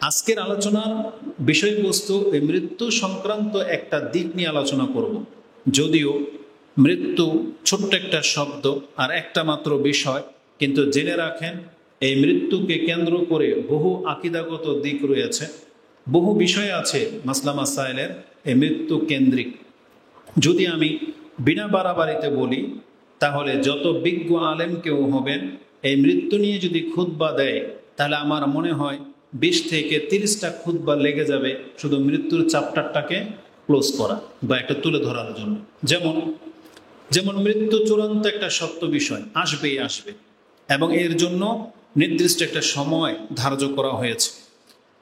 আজকের আলোচনার বিষয়বস্তু এই মৃত্যু সংক্রান্ত একটা দিক নিয়ে আলোচনা করব। যদিও মৃত্যু ছোট্ট একটা শব্দ আর একটা মাত্র বিষয়, কিন্তু জেনে রাখেন এই মৃত্যুকে কেন্দ্র করে বহু আকীদাগত দিক রয়েছে, বহু বিষয় আছে মাসলা মাসাইলের এই মৃত্যু কেন্দ্রিক। যদি আমি বিনা বাড়াবাড়িতে বলি, তাহলে যত বিজ্ঞ আলেম কেউ হবেন এই মৃত্যু নিয়ে যদি খুতবা দেয়, তাহলে আমার মনে হয় 20 থেকে 30টা খুতবা লেগে যাবে শুধু মৃত্যুর চ্যাপ্টারটাকে ক্লোজ করা বা একটা তুলে ধরার জন্য। যেমন মৃত্যু চূড়ান্ত একটা সত্য বিষয়, আসবেই আসবে, এবং এর জন্য নির্দিষ্ট একটা সময় ধার্য করা হয়েছে।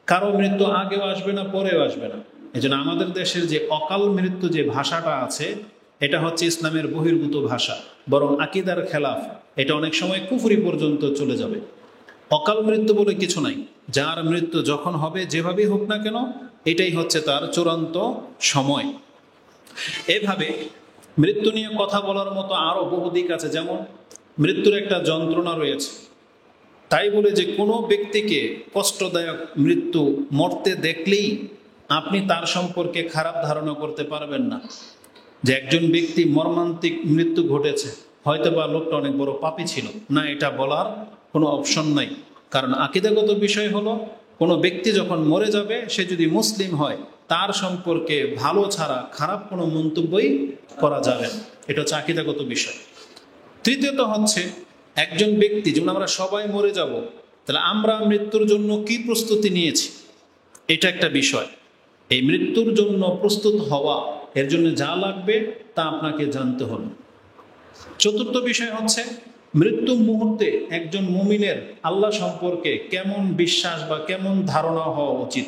কারো মৃত্যু আগেও আসবে না, পরেও আসবে না। এই জন্য আমাদের দেশের যে অকাল মৃত্যু যে ভাষাটা আছে, এটা হচ্ছে ইসলামের বহির্ভূত ভাষা, বরং আকীদার খেলাফ। এটা অনেক সময় কুফরি পর্যন্ত চলে যাবে। অকাল মৃত্যু বলে কিছু নাই। যার মৃত্যু যখন হবে, যেভাবেই হোক না কেন, এটাই হচ্ছে তার চূড়ান্ত সময়। এভাবে মৃত্যু নিয়ে কথা বলার মতো আরো বহু দিক আছে। যেমন মৃত্যুর একটা যন্ত্রণা রয়েছে, তাই বলে যে কোনো ব্যক্তিকে কষ্টদায়ক মৃত্যু মরতে দেখলেই আপনি তার সম্পর্কে খারাপ ধারণা করতে পারবেন না। যে একজন ব্যক্তি মর্মান্তিক মৃত্যু ঘটেছে, হয়তো বা লোকটা অনেক বড় পাপী ছিল না, এটা বলার কোনো অপশন নাই। কারণ আকীদাগত বিষয় হলো, কোনো ব্যক্তি যখন মরে যাবে, সে যদি মুসলিম হয়, তার সম্পর্কে ভালো ছাড়া খারাপ কোনো মন্তব্যই করা যাবে না। এটা হচ্ছে আকীদাগত বিষয়। তৃতীয়ত হচ্ছে, একজন ব্যক্তি, যেমন আমরা সবাই মরে যাব, তাহলে আমরা মৃত্যুর জন্য কি প্রস্তুতি নিয়েছি, এটা একটা বিষয়। এই মৃত্যুর জন্য প্রস্তুত হওয়া, এর জন্য যা লাগবে তা আপনাকে জানতে হবে। চতুর্থ বিষয় হচ্ছে, মৃত্যু মুহূর্তে একজন মুমিনের আল্লাহ সম্পর্কে কেমন বিশ্বাস বা কেমন ধারণা হওয়া উচিত,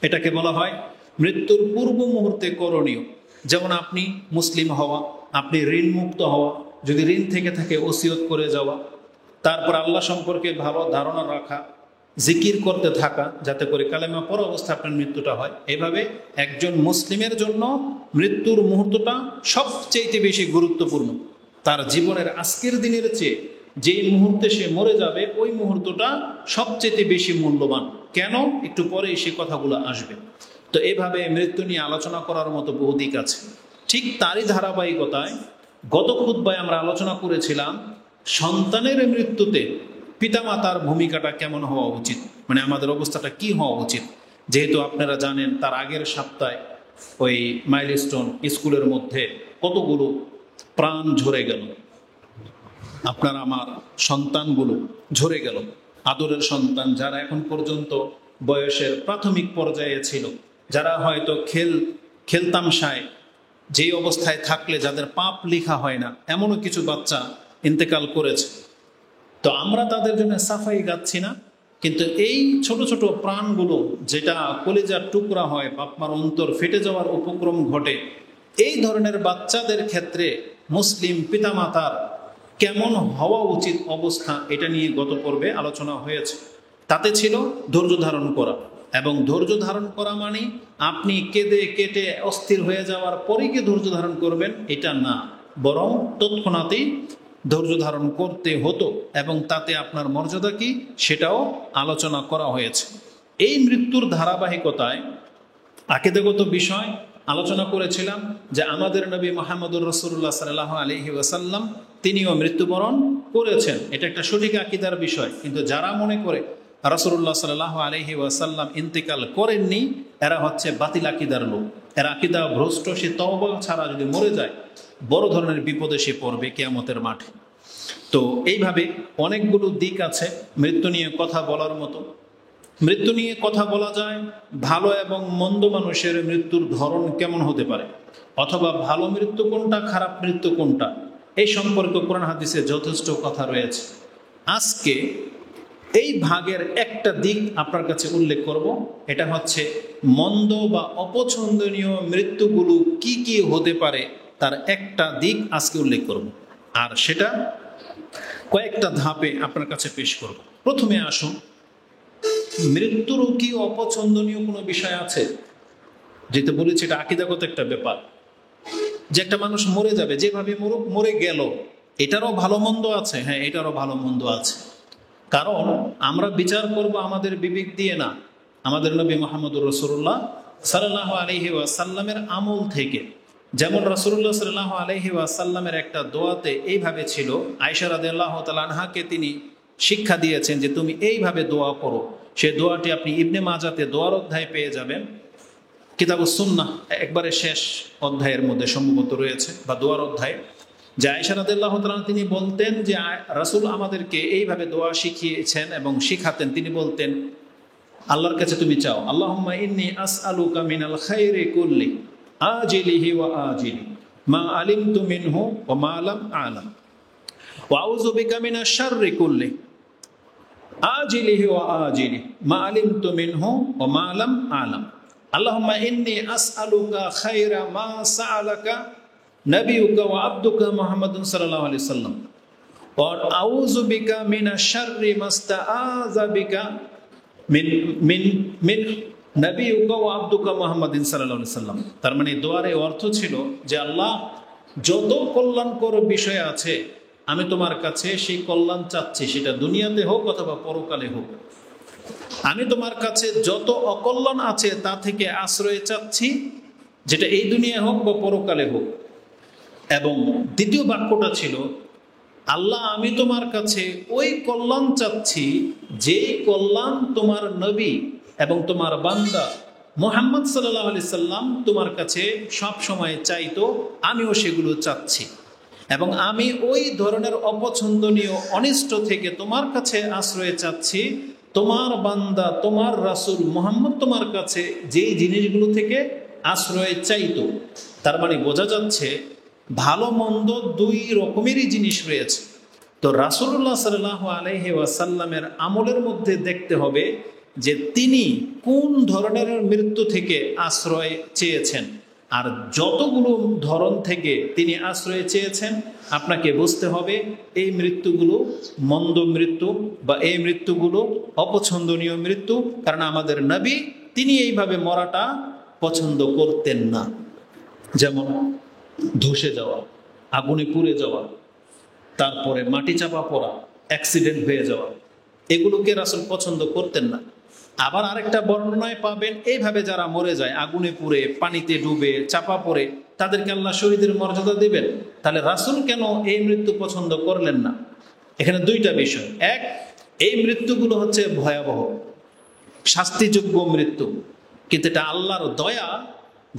এটাকে বলা হয় মৃত্যুর পূর্ব মুহূর্তে করণীয়। যেমন আপনি মুসলিম হওয়া, আপনি ঋণ মুক্ত হওয়া, যদি ঋণ থেকে থাকে ওসিয়ত করে যাওয়া, তারপর আল্লাহ সম্পর্কে ভালো ধারণা রাখা, জিকির করতে থাকা, যাতে করে কালেমা পড়া অবস্থায় আপনার মৃত্যুটা হয়। এভাবে একজন মুসলিমের জন্য মৃত্যুর মুহূর্তটা সবচেয়ে বেশি গুরুত্বপূর্ণ। তার জীবনের আজকের দিনের চেয়ে যেই মুহূর্তে সে মরে যাবে, ওই মুহূর্তটা সবচেয়ে বেশি মূল্যবান। কেন? একটু পরে সে কথাগুলো আসবে। তো এভাবে মৃত্যু নিয়ে আলোচনা করার মতো বহু দিক আছে। ঠিক তারই ধারাবাহিকতায় গত খুতবায় আমরা আলোচনা করেছিলাম সন্তানের মৃত্যুতে পিতামাতার ভূমিকাটা কেমন হওয়া উচিত, মানে আমাদের অবস্থাটা কি হওয়া উচিত। যেহেতু আপনারা জানেন, তার আগের সপ্তাহে ওই মাইলস্টোন স্কুলের মধ্যে কতগুলো প্রাণ ঝরে গেল, আপনার আমার সন্তানগুলো ঝরে গেল। আদরের সন্তান, যারা এখন পর্যন্ত বয়সের প্রাথমিক পর্যায়ে ছিল, যারা হয়তো খেলতামশায় যেই অবস্থায় থাকলে যাদের পাপ লেখা হয় না, এমনও কিছু বাচ্চা ইন্তেকাল করেছে। তো আমরা তাদের জন্য সাফাই গাচ্ছি না, কিন্তু এই ছোট ছোট প্রাণগুলো, যেটা কলিজার টুকরা হয়, বাপমার অন্তর ফেটে যাওয়ার উপক্রম ঘটে, এই ধরনের বাচ্চাদের ক্ষেত্রে মুসলিম পিতামাতার কেমন হওয়া উচিত অবস্থা, এটা নিয়ে গত পর্বে আলোচনা হয়েছে। তাতে ছিল ধৈর্য ধারণ করা। এবং ধৈর্য ধারণ করা মানে আপনি কেঁদে কেটে অস্থির হয়ে যাওয়ার পরে কি ধৈর্য ধারণ করবেন, এটা না, বরং তৎক্ষণাতেই ধৈর্য ধারণ করতে হতো, এবং তাতে আপনার মর্যাদা কি সেটাও আলোচনা করা হয়েছে। এই মৃত্যুর ধারাবাহিকতায় আকীদাগত বিষয় আলোচনা করেছিলাম যে আমাদের নবী মুহাম্মদুর রাসূলুল্লাহ সাল্লাল্লাহু আলাইহি ওয়াসাল্লাম তিনিও মৃত্যুবরণ করেছেন। এটা একটা সঠিক আকীদার বিষয়। কিন্তু যারা মনে করে রাসূলুল্লাহ সাল্লাল্লাহু আলাইহি ওয়াসাল্লাম ইন্তেকাল করেননি, এরা হচ্ছে বাতিল আকীদার লোক, এরা আকীদা ভ্রষ্ট। সে তওবা ছাড়া যদি মরে যায়, বড় ধরনের বিপদে সে পড়বে কিয়ামতের মাঠে। তো এইভাবে অনেকগুলো দিক আছে মৃত্যু নিয়ে কথা বলার মতো। মৃত্যু নিয়ে কথা বলা যায়, ভালো এবং মন্দ মানুষের মৃত্যুর ধরন কেমন হতে পারে, অথবা ভালো মৃত্যু কোনটা, খারাপ মৃত্যু কোনটা, এই সম্পর্কে কোরআন হাদিসে যথেষ্ট কথা রয়েছে। আজকে এই ভাগের একটা দিক আপনার কাছে উল্লেখ করব। এটা হচ্ছে মন্দ বা অপছন্দনীয় মৃত্যুগুলো কি কি হতে পারে, তার একটা দিক আজকে উল্লেখ করব, আর সেটা কয়েকটা ধাপে আপনার কাছে পেশ করব। প্রথমে আসুন, মৃত্যুরও কি অপছন্দনীয় কোনো বিষয় আছে? যেটা বলেছি, এটা আকীদাগত একটা ব্যাপার, যে একটা মানুষ মরে যাবে, যেভাবে মরুক, মরে গেল, এটারও ভালো মন্দ আছে। হ্যাঁ, এটারও ভালো মন্দ আছে। কারণ আমরা বিচার করব আমাদের বিবেক দিয়ে না, আমাদের নবী মুহাম্মদুর রাসূলুল্লাহ সাল্লাল্লাহু আলাইহি ওয়াসাল্লামের আমল থেকে। যেমন রাসূলুল্লাহ সাল্লাল্লাহু আলাইহি ওয়াসাল্লামের একটা দোয়াতে এইভাবে ছিল, আয়েশা রাদিয়াল্লাহু তাআলা আনহাকে তিনি শিক্ষা দিয়েছেন যে তুমি এইভাবে দোয়া করো। সেই দোয়াটি আপনি ইবনে মাজাতে দোয়ার অধ্যায় পেয়ে যাবেন, কিতাবুস সুন্নাহ একবারে শেষ অধ্যায়ের মধ্যে সম্ভবত রয়েছে, বা দোয়ার অধ্যায়। যে আয়েশা রাদিয়াল্লাহু তাআলা তিনি বলতেন যে রাসূল আমাদেরকে এইভাবে দোয়া শিখিয়েছেন এবং শিখাতেন। তিনি বলতেন, আল্লাহর কাছে তুমি চাও, আল্লাহুম্মা ইন্নী আসআলুকা মিনাল খাইরি কুল্লি আজিলিহি ওয়া আজিলি মা আলিমতু মিনহু ওয়া মা লাম আ'লাম ওয়া আউযু বিকা মিনাশ শাররি কুল্লি আজিলিহি ওয়া আজিলি মা আলিমতু মিনহু ওয়া মা লাম আ'লাম আল্লাহুম্মা ইন্নী আসআলুকা খাইরা মা সাআলাকা নবিয়ুকা ওয়া আবদুকা মুহাম্মাদুন সাল্লাল্লাহু আলাইহি ওয়াসাল্লাম ওয়া আউযু বিকা মিনাশ শাররি মাস্তাআযা বিকা মিন নবিয়ুকা ওয়া আবদুকা মুহাম্মাদিন সাল্লাল্লাহু আলাইহি ওয়াসাল্লাম। তার মানে দোয়ার অর্থ ছিল যে আল্লাহ, যত কল্যাণকর বিষয় আছে আমি তোমার কাছে সেই কল্যাণ চাচ্ছি, সেটা দুনিয়াতে হোক অথবা পরকালে হোক। আমি তোমার কাছে যত অকল্যাণ আছে তা থেকে আশ্রয় চাচ্ছি, যেটা এই দুনিয়ায় হোক বা পরকালে হোক। এবং দ্বিতীয় বাক্যটা ছিল, আল্লাহ আমি তোমার কাছে ওই কল্যাণ চাচ্ছি যে কল্যাণ তোমার নবী এবং তোমার বান্দা মুহাম্মদ সাল্লাল্লাহু আলাইহি সাল্লাম তোমার কাছে সব সময় চাইতো, আমিও সেগুলো চাচ্ছি। এবং আমি ওই ধরনের অপছন্দনীয় অনিষ্ট থেকে তোমার কাছে আশ্রয় চাচ্ছি, তোমার বান্দা তোমার রাসূল মুহাম্মদ তোমার কাছে যেই জিনিসগুলো থেকে আশ্রয় চাইতো। তার মানে বোঝা যাচ্ছে ভালো মন্দ দুই রকমেরই জিনিস রয়েছে। তো রাসূলুল্লাহ সাল্লাল্লাহু আলাইহি ওয়াসাল্লামের আমলের মধ্যে দেখতে হবে যে তিনি কোন ধরনের মৃত্যু থেকে আশ্রয় চেয়েছেন, আর যতগুলো ধরন থেকে তিনি আশ্রয় চেয়েছেন আপনাকে বুঝতে হবে এই মৃত্যুগুলো মন্দ মৃত্যু বা এই মৃত্যুগুলো অপছন্দনীয় মৃত্যু। কারণ আমাদের নবী তিনি এইভাবে মরাটা পছন্দ করতেন না। যেমন ধসে যাওয়া, আগুনে পুড়ে যাওয়া, তারপরে মাটি চাপা পড়া, অ্যাক্সিডেন্ট হয়ে যাওয়া, এগুলোকে রাসূল পছন্দ করতেন না। আবার আরেকটা বর্ণনায় পাবেন এইভাবে যারা মরে যায়, আগুনে পুড়ে, পানিতে ডুবে, চাপা পড়ে, তাদেরকে আল্লাহ শহীদের মর্যাদা দেবেন। তাহলে রাসূল কেন এই মৃত্যু পছন্দ করলেন না? এখানে দুইটা বিষয়। এক, এই মৃত্যুগুলো হচ্ছে ভয়াবহ, শাস্তিযোগ্য মৃত্যু, কিন্তু এটা আল্লাহর দয়া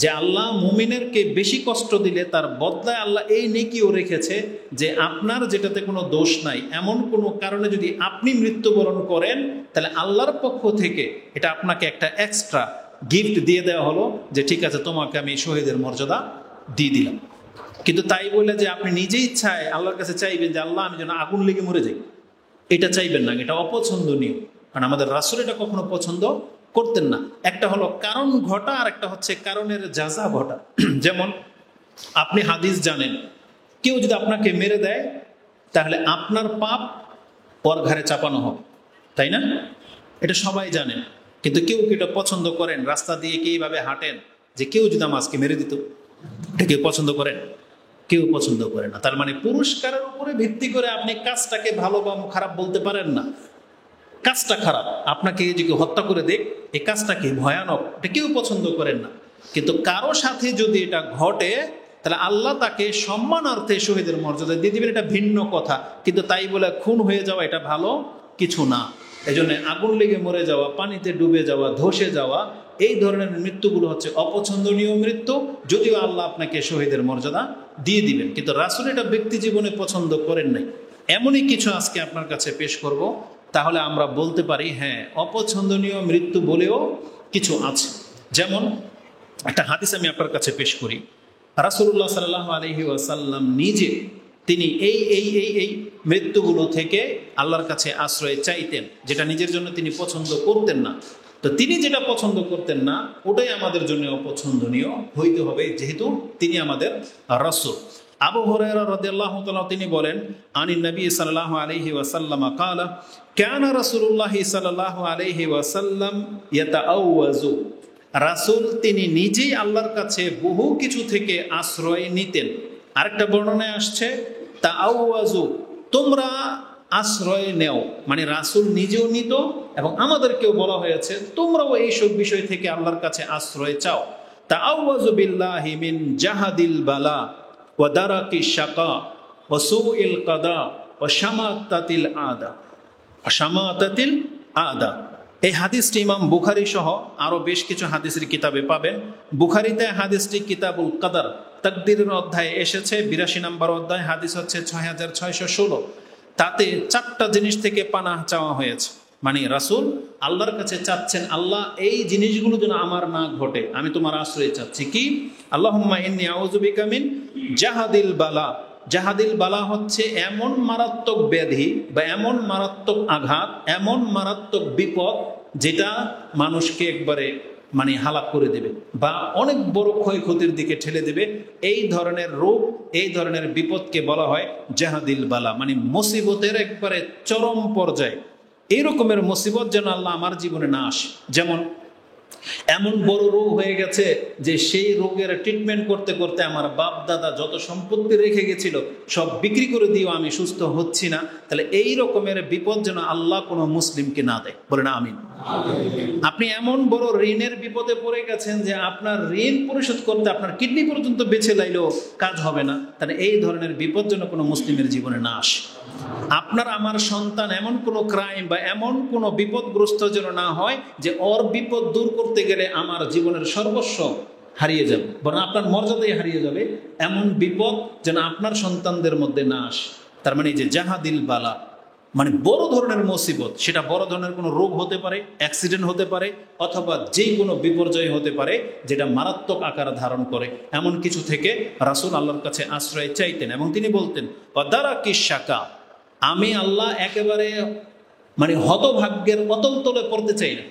যে আল্লাহ মুমিনেরকে বেশি কষ্ট দিলে তার বদলায় আল্লাহ এই নেকিও রেখেছে যে আপনার যেটাতে কোনো দোষ নাই, এমন কোনো কারণে যদি আপনি মৃত্যুবরণ করেন তাহলে আল্লাহর পক্ষ থেকে এটা আপনাকে একটা এক্সট্রা গিফট দিয়ে দেওয়া হলো যে ঠিক আছে তোমাকে আমি শহীদের মর্যাদা দিয়ে দিলাম। কিন্তু তাই বলে যে আপনি নিজে ইচ্ছায় আল্লাহর কাছে চাইবেন যে আল্লাহ আমি যেন আগুন লেগে মরে যাই, এটা চাইবেন না, এটা অপছন্দনীয়। কারণ আমাদের রাসূল এটা কখনো পছন্দ করতেন না। একটা হলো কারণ ঘটা, আর একটা হচ্ছে কারণের যাজা ঘটা। যেমন আপনি হাদিস জানেন, কেউ যদি আপনাকে মেরে দেয় তাহলে আপনার পাপ ওর ঘাড়ে চাপানো হবে, তাই না? এটা সবাই জানেন। কিন্তু কেউ কি এটা পছন্দ করেন? রাস্তা দিয়ে কি এইভাবে হাঁটেন যে কেউ যদি আমাকে মেরে দিত, এটা কেউ পছন্দ করেন? কেউ পছন্দ করে না। তার মানে পুরস্কারের উপরে ভিত্তি করে আপনি কাজটাকে ভালো বা খারাপ বলতে পারেন না। কাজটা খারাপ, আপনাকে যে কেউ হত্যা করে দেখ, এই কাজটা কি ভয়ানক, এটা কেউ পছন্দ করেন না। কিন্তু কারো সাথে যদি এটা ঘটে তাহলে আল্লাহ তাকে সম্মানার্থে শহীদের মর্যাদা দিয়ে দিবেন, এটা ভিন্ন কথা। কিন্তু তাই বলে খুন হয়ে যাওয়া এটা ভালো কিছু না। এই জন্য আগুন লেগে মরে যাওয়া, পানিতে ডুবে যাওয়া, ধসে যাওয়া, এই ধরনের মৃত্যুগুলো হচ্ছে অপছন্দনীয় মৃত্যু, যদিও আল্লাহ আপনাকে শহীদের মর্যাদা দিয়ে দিবেন। কিন্তু রাসূল এটা ব্যক্তি জীবনে পছন্দ করেন নাই। এমনই কিছু আজকে আপনার কাছে পেশ করব, তাহলে আমরা বলতে পারি হ্যাঁ অপছন্দনীয় মৃত্যু বলেও কিছু আছে। যেমন একটা হাদিস আমি আপনার কাছে পেশ করি। রাসূলুল্লাহ সাল্লাল্লাহু আলাইহি ওয়াসাল্লাম নিজে তিনি এই এই এই এই মৃত্যুগুলো থেকে আল্লাহর কাছে আশ্রয় চাইতেন, যেটা নিজের জন্য তিনি পছন্দ করতেন না। তো তিনি যেটা পছন্দ করতেন না ওটাই আমাদের জন্য অপছন্দনীয় হইতে হবে, যেহেতু তিনি আমাদের রাসূল। আবু হুরায়রা রাদিয়াল্লাহু তাআলা তিনি বলেন, আনিন নবী সাল্লাল্লাহু আলাইহি ওয়াসাল্লাম ক্বালা কানা রাসূলুল্লাহ সাল্লাল্লাহু আলাইহি ওয়াসাল্লাম ইয়াতাআওয়াজু, রাসূল তিনি নিজেই আল্লাহর কাছে বহু কিছু থেকে আশ্রয় নিতেন। আরেকটা বর্ণনায় আসছে তাআওয়াজু, তোমরা আশ্রয় নেও, মানে রাসূল নিজেও নিত এবং আমাদেরকেও বলা হয়েছে তোমরাও এইসব বিষয় থেকে আল্লাহর কাছে আশ্রয় চাও। তাআওয়াযু বিল্লাহি মিন জাহাদিল বালা ওয়া দারাকিশ শাকা ওয়া সুইল কাদা ওয়া শামাতাতিল আদা। এই হাদিসটি ইমাম বুখারী সহ আরো বেশ কিছু হাদিসের কিতাবে পাবেন। বুখারীতে হাদিসটি কিতাবুল কাদার তাকদীরের অধ্যায়ে এসেছে, ৮২ নম্বর অধ্যায়, হাদিস হচ্ছে ৬৬১৬। তাতে ৪টা জিনিস থেকে পানাহ চাওয়া হয়েছে, মানে রাসূল আল্লাহর কাছে চাচ্ছেন, আল্লাহ এই জিনিসগুলো যেন আমার না ঘটে, আমি তোমার আশ্রয় চাচ্ছি। কি? আল্লাহুম্মা ইন্নী আউযু বিকা মিন জাহাদিল বালা। জাহাদিল বালা হচ্ছে এমন মারাত্মক ব্যাধি বা এমন মারাত্মক আঘাত, এমন মারাত্মক বিপদ যেটা মানুষকে একবারে মানে হালাক করে দেবে বা অনেক বড় ক্ষয়ক্ষতির দিকে ঠেলে দেবে। এই ধরনের রোগ, এই ধরনের বিপদকে বলা হয় জাহাদিল বালা, মানে মুসিবতের একবারে চরম পর্যায়ে। এই রকমের মুসিবত যেন আল্লাহ আমার জীবনে না আসে। যেমন এমন বড় রোগ হয়ে গেছে যে সেই রোগের ট্রিটমেন্ট করতে করতে আমার বাপ দাদা যত সম্পত্তি রেখে গেছিল সব বিক্রি করে দিও, আমি সুস্থ হচ্ছি না। তাহলে এই রকমের বিপদ যেন আল্লাহ কোনো মুসলিমকে না দেয়, বলে না আমিন। আপনি এমন বড় ঋণের বিপদে পড়ে গেছেন যে আপনার ঋণ পরিশোধ করতে আপনার কিডনি পর্যন্ত বেছে লাইলেও কাজ হবে না, তাহলে এই ধরনের বিপদ যেন কোনো মুসলিমের জীবনে না আসে। আপনার আমার সন্তান এমন কোনো ক্রাইম বা এমন কোনো বিপদগ্রস্ত যেন না হয় যে ওর বিপদ দূর করতে গেলে আমার জীবনের সর্বস্ব হারিয়ে যাবে, বরং আপনার মর্যাদাই হারিয়ে যাবে। এমন বিপদ যেন আপনার সন্তানদের মধ্যে না আসে। তার মানে যে জাহাদিল বালা, মানে বড় ধরনের মুসিবত, সেটা বড় ধরনের কোনো রোগ হতে পারে, অ্যাক্সিডেন্ট হতে পারে, অথবা যে কোনো বিপর্যয় হতে পারে যেটা মারাত্মক আকার ধারণ করে, এমন কিছু থেকে রাসূল আল্লাহর কাছে আশ্রয় চাইতেন এবং তিনি বলতেন ওয়াদারাকিশ শাকা, আমি আল্লাহ একেবারে মানে হতভাগ্যের অতল তলে পড়তে চাই না,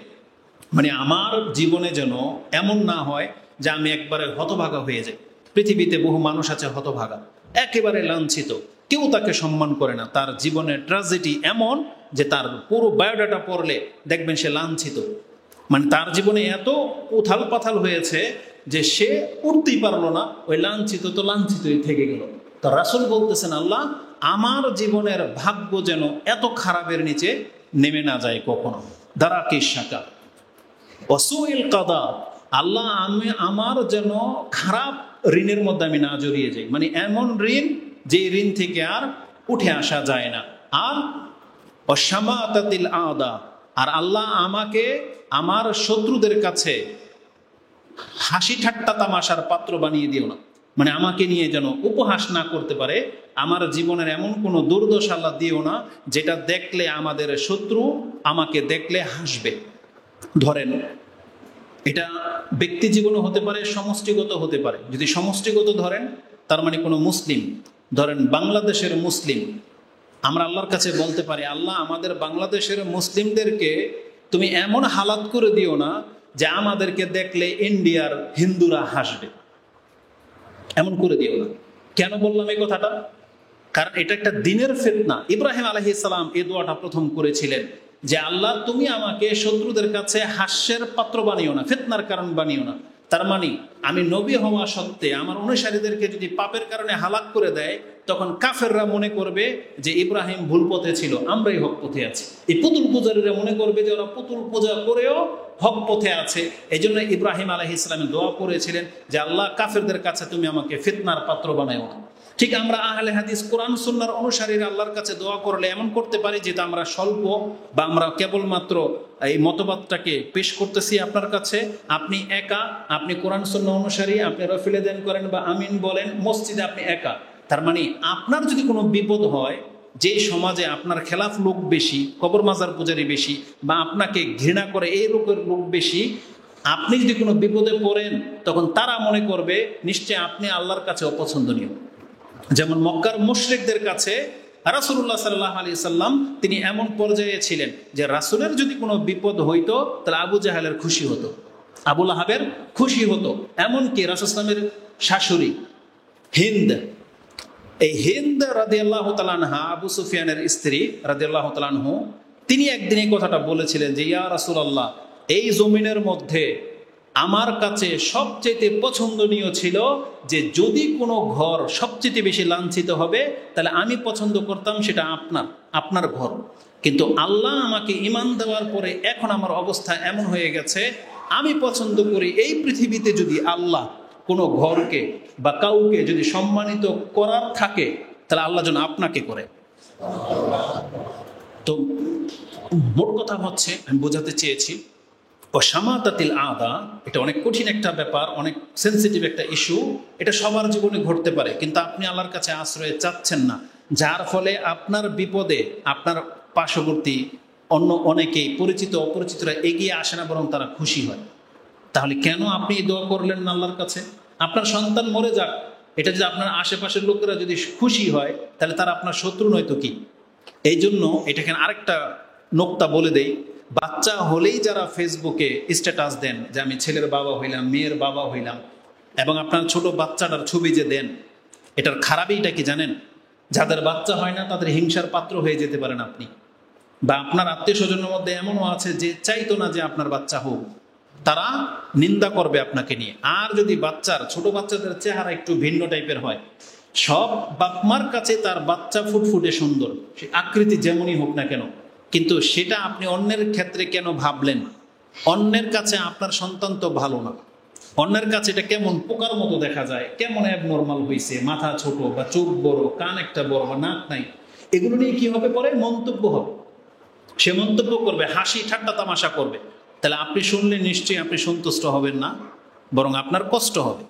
মানে আমার জীবনে যেন এমন না হয় যে আমি একবারে হতভাগা হয়ে যাই। পৃথিবীতে বহু মানুষ আছে হতভাগা, একেবারে লাঞ্ছিত, কেউ তাকে সম্মান করে না, তার জীবনের ট্র্যাজেডি এমন যে তার পুরো বায়োডাটা পড়লে দেখবেন সে লাঞ্ছিত, মানে তার জীবনে এত উথাল পাথাল হয়েছে যে সে উঠতেই পারলো না, ওই লাঞ্ছিত তো লাঞ্ছিতই থেকে গেল। তো রাসূল বলতেছেন আল্লাহ আমার জীবনের ভাগ্য যেন এত খারাপের নিচে নেমে না যায় কখনো। দারাকিশ শাকা ওয়াসুইল কাদা, আল্লাহ আমি আমার যেন খারাপ ঋণের মধ্যে আমি না জড়িয়ে যাই, মানে এমন ঋণ যে ঋণ থেকে আর উঠে আসা যায় না। আর ওয়াশামাতাতিল আদা, আর আল্লাহ আমাকে আমার শত্রুদের কাছে হাসি ঠাট্টা তামাশার পাত্র বানিয়ে দিও না, মানে আমাকে নিয়ে যেন উপহাস না করতে পারে। আমার জীবনের এমন কোনো দুর্দশা আল্লাহ দিও না যেটা দেখলে আমাদের শত্রু আমাকে দেখলে হাসবে। ধরেন এটা ব্যক্তি জীবনে হতে পারে, সমষ্টিগত হতে পারে। যদি সমষ্টিগত ধরেন তার মানে কোনো মুসলিম, ধরেন বাংলাদেশের মুসলিম, আমরা আল্লাহর কাছে বলতে পারি আল্লাহ আমাদের বাংলাদেশের মুসলিমদেরকে তুমি এমন হালাত করে দিও না যে আমাদেরকে দেখলে ইন্ডিয়ার হিন্দুরা হাসবে, এমন করে দিও না। কেন বললাম এই কথাটা? কারণ এটা একটা দিনের ফিতনা। ইব্রাহিম আলাইহিস সালাম এই দোয়াটা প্রথম করেছিলেন যে আল্লাহ তুমি আমাকে শত্রুদের কাছে হাস্যের পাত্র বানিও না, ফিতনার কারণ বানিও না। তার মানে আমি নবী হওয়া সত্ত্বে আমার অনুসারীদেরকে যদি পাপের কারণে হালাক করে দেয়, তখন কাফেররা মনে করবে যে ইব্রাহিম ভুল পথে ছিল, আমরাই হক পথে আছি। এই পুতুল পূজারীরা মনে করবে যে ওরা পুতুল পূজা করেও হক পথে আছে। এই জন্য ইব্রাহিম আলাইহিস সালাম দোয়া করেছিলেন যে আল্লাহ কাফেরদের কাছে তুমি আমাকে ফিতনার পাত্র বানাও না। ঠিক আমরা আহলে হাদিস কোরআন সুন্নাহর অনুসারীরা আল্লাহর কাছে দোয়া করলে এমন করতে পারি যেটা আমরা স্বল্প বা আমরা কেবলমাত্র এই মতবাদটাকে পেশ করতেছি আপনার কাছে, আপনি একা, আপনি কোরআন সুন্নাহ অনুসারী, আপনি রফিলে দেন করেন বা আমিন বলেন, মসজিদে আপনি একা। তার মানে আপনার যদি কোনো বিপদ হয়, যে সমাজে আপনার খেলাফ লোক বেশি, কবর মাজার পূজারী বেশি, বা আপনাকে ঘৃণা করে এই লোকের লোক বেশি, আপনি যদি কোনো বিপদে পড়েন তখন তারা মনে করবে নিশ্চয় আপনি আল্লাহর কাছে অপছন্দনীয়। যেমন মক্কার মুশরিকদের কাছে রাসূলুল্লাহ সাল্লাল্লাহু আলাইহি সাল্লাম তিনি এমন পর্যায়ে ছিলেন যে রাসূলের যদি কোনো বিপদ হইতো তাহলে আবু জাহেলের খুশি হতো, আবু লাহাবের খুশি হতো। এমনকি রাসূল সাল্লাল্লাহু আলাইহি সাল্লামের শাশুড়ি হিন্দ, এই হিন্দ রাদিয়াল্লাহু তাআলা আনহা, আবু সুফিয়ানের স্ত্রী রাদিয়াল্লাহু তাআলা আনহু, তিনি একদিন এই কথাটা বলেছিলেন যে ইয়া রাসূলুল্লাহ, এই জমিনের মধ্যে আমার কাছে সবচেয়ে পছন্দনীয় ছিল যে যদি কোনো ঘর সবচেয়ে বেশি লাঞ্ছিত হবে তাহলে আমি পছন্দ করতাম সেটা আপনার ঘর। কিন্তু আল্লাহ আমাকে ঈমান দেওয়ার পরে এখন আমার অবস্থা এমন হয়ে গেছে, আমি পছন্দ করি এই পৃথিবীতে যদি আল্লাহ কোনো ঘরকে বা কাউকে যদি সম্মানিত করার থাকে তাহলে আল্লাহ যেন আপনাকে করে। তো মোট কথা হচ্ছে, আমি বোঝাতে চেয়েছি শামাতাতিল আদা, এটা অনেক কঠিন একটা ব্যাপার, অনেক সেন্সিটিভ একটা ইস্যু, এটা সবার জীবনে ঘটতে পারে, কিন্তু আপনি আল্লাহর কাছে আশ্রয় চাচ্ছেন না, যার ফলে আপনার বিপদে আপনার পার্শ্ববর্তী অন্য অনেকেই পরিচিত অপরিচিতরা এগিয়ে আসে না, বরং তারা খুশি হয়। তাহলে কেন আপনি দোয়া করলেন না আল্লাহর কাছে? আপনার সন্তান মরে যাক, এটা যদি আপনার আশেপাশের লোকেরা যদি খুশি হয় তাহলে তারা আপনার শত্রু নয়তো কি? এই জন্য এটাকে আরেকটা নোক্তা বলে দেই, বাচ্চা হলেই যারা ফেসবুকে স্ট্যাটাস দেন যে আমি ছেলের বাবা হইলাম, মেয়ের বাবা হইলাম, এবং আপনার ছোট বাচ্চাটার ছবি যে দেন, এটার খারাপিটা কি জানেন? যাদের বাচ্চা হয় না তাদের হিংসার পাত্র হয়ে যেতে পারেন আপনি, বা আপনার আত্মীয় স্বজনের মধ্যে এমনও আছে যে চাইতো না যে আপনার বাচ্চা হোক, তারা নিন্দা করবে আপনাকে নিয়ে। আর যদি ছোট বাচ্চাদের চেহারা একটু ভিন্ন টাইপের হয়, সব বাপমার কাছে তার বাচ্চা ফুটফুটে সুন্দর, সে আকৃতি যেমনই হোক না কেন, কিন্তু সেটা আপনি অন্যের ক্ষেত্রে কেন ভাবলেন? অন্যের কাছে আপনার সন্তান তো ভালো না, অন্যের কাছে এটা কেমন পোকার মতো দেখা যায়, কেমন অ্যাবনর্মাল হয়েছে, মাথা ছোট বা চোখ বড়, কান একটা বড় বা নাক নাই, এগুলো নিয়ে কি হবে? পরে মন্তব্য হবে, সে মন্তব্য করবে, হাসি ঠাট্টা তামাশা করবে। তাহলে আপনি শুনলে নিশ্চয়ই আপনি সন্তুষ্ট হবেন না, বরং আপনার কষ্ট হবে।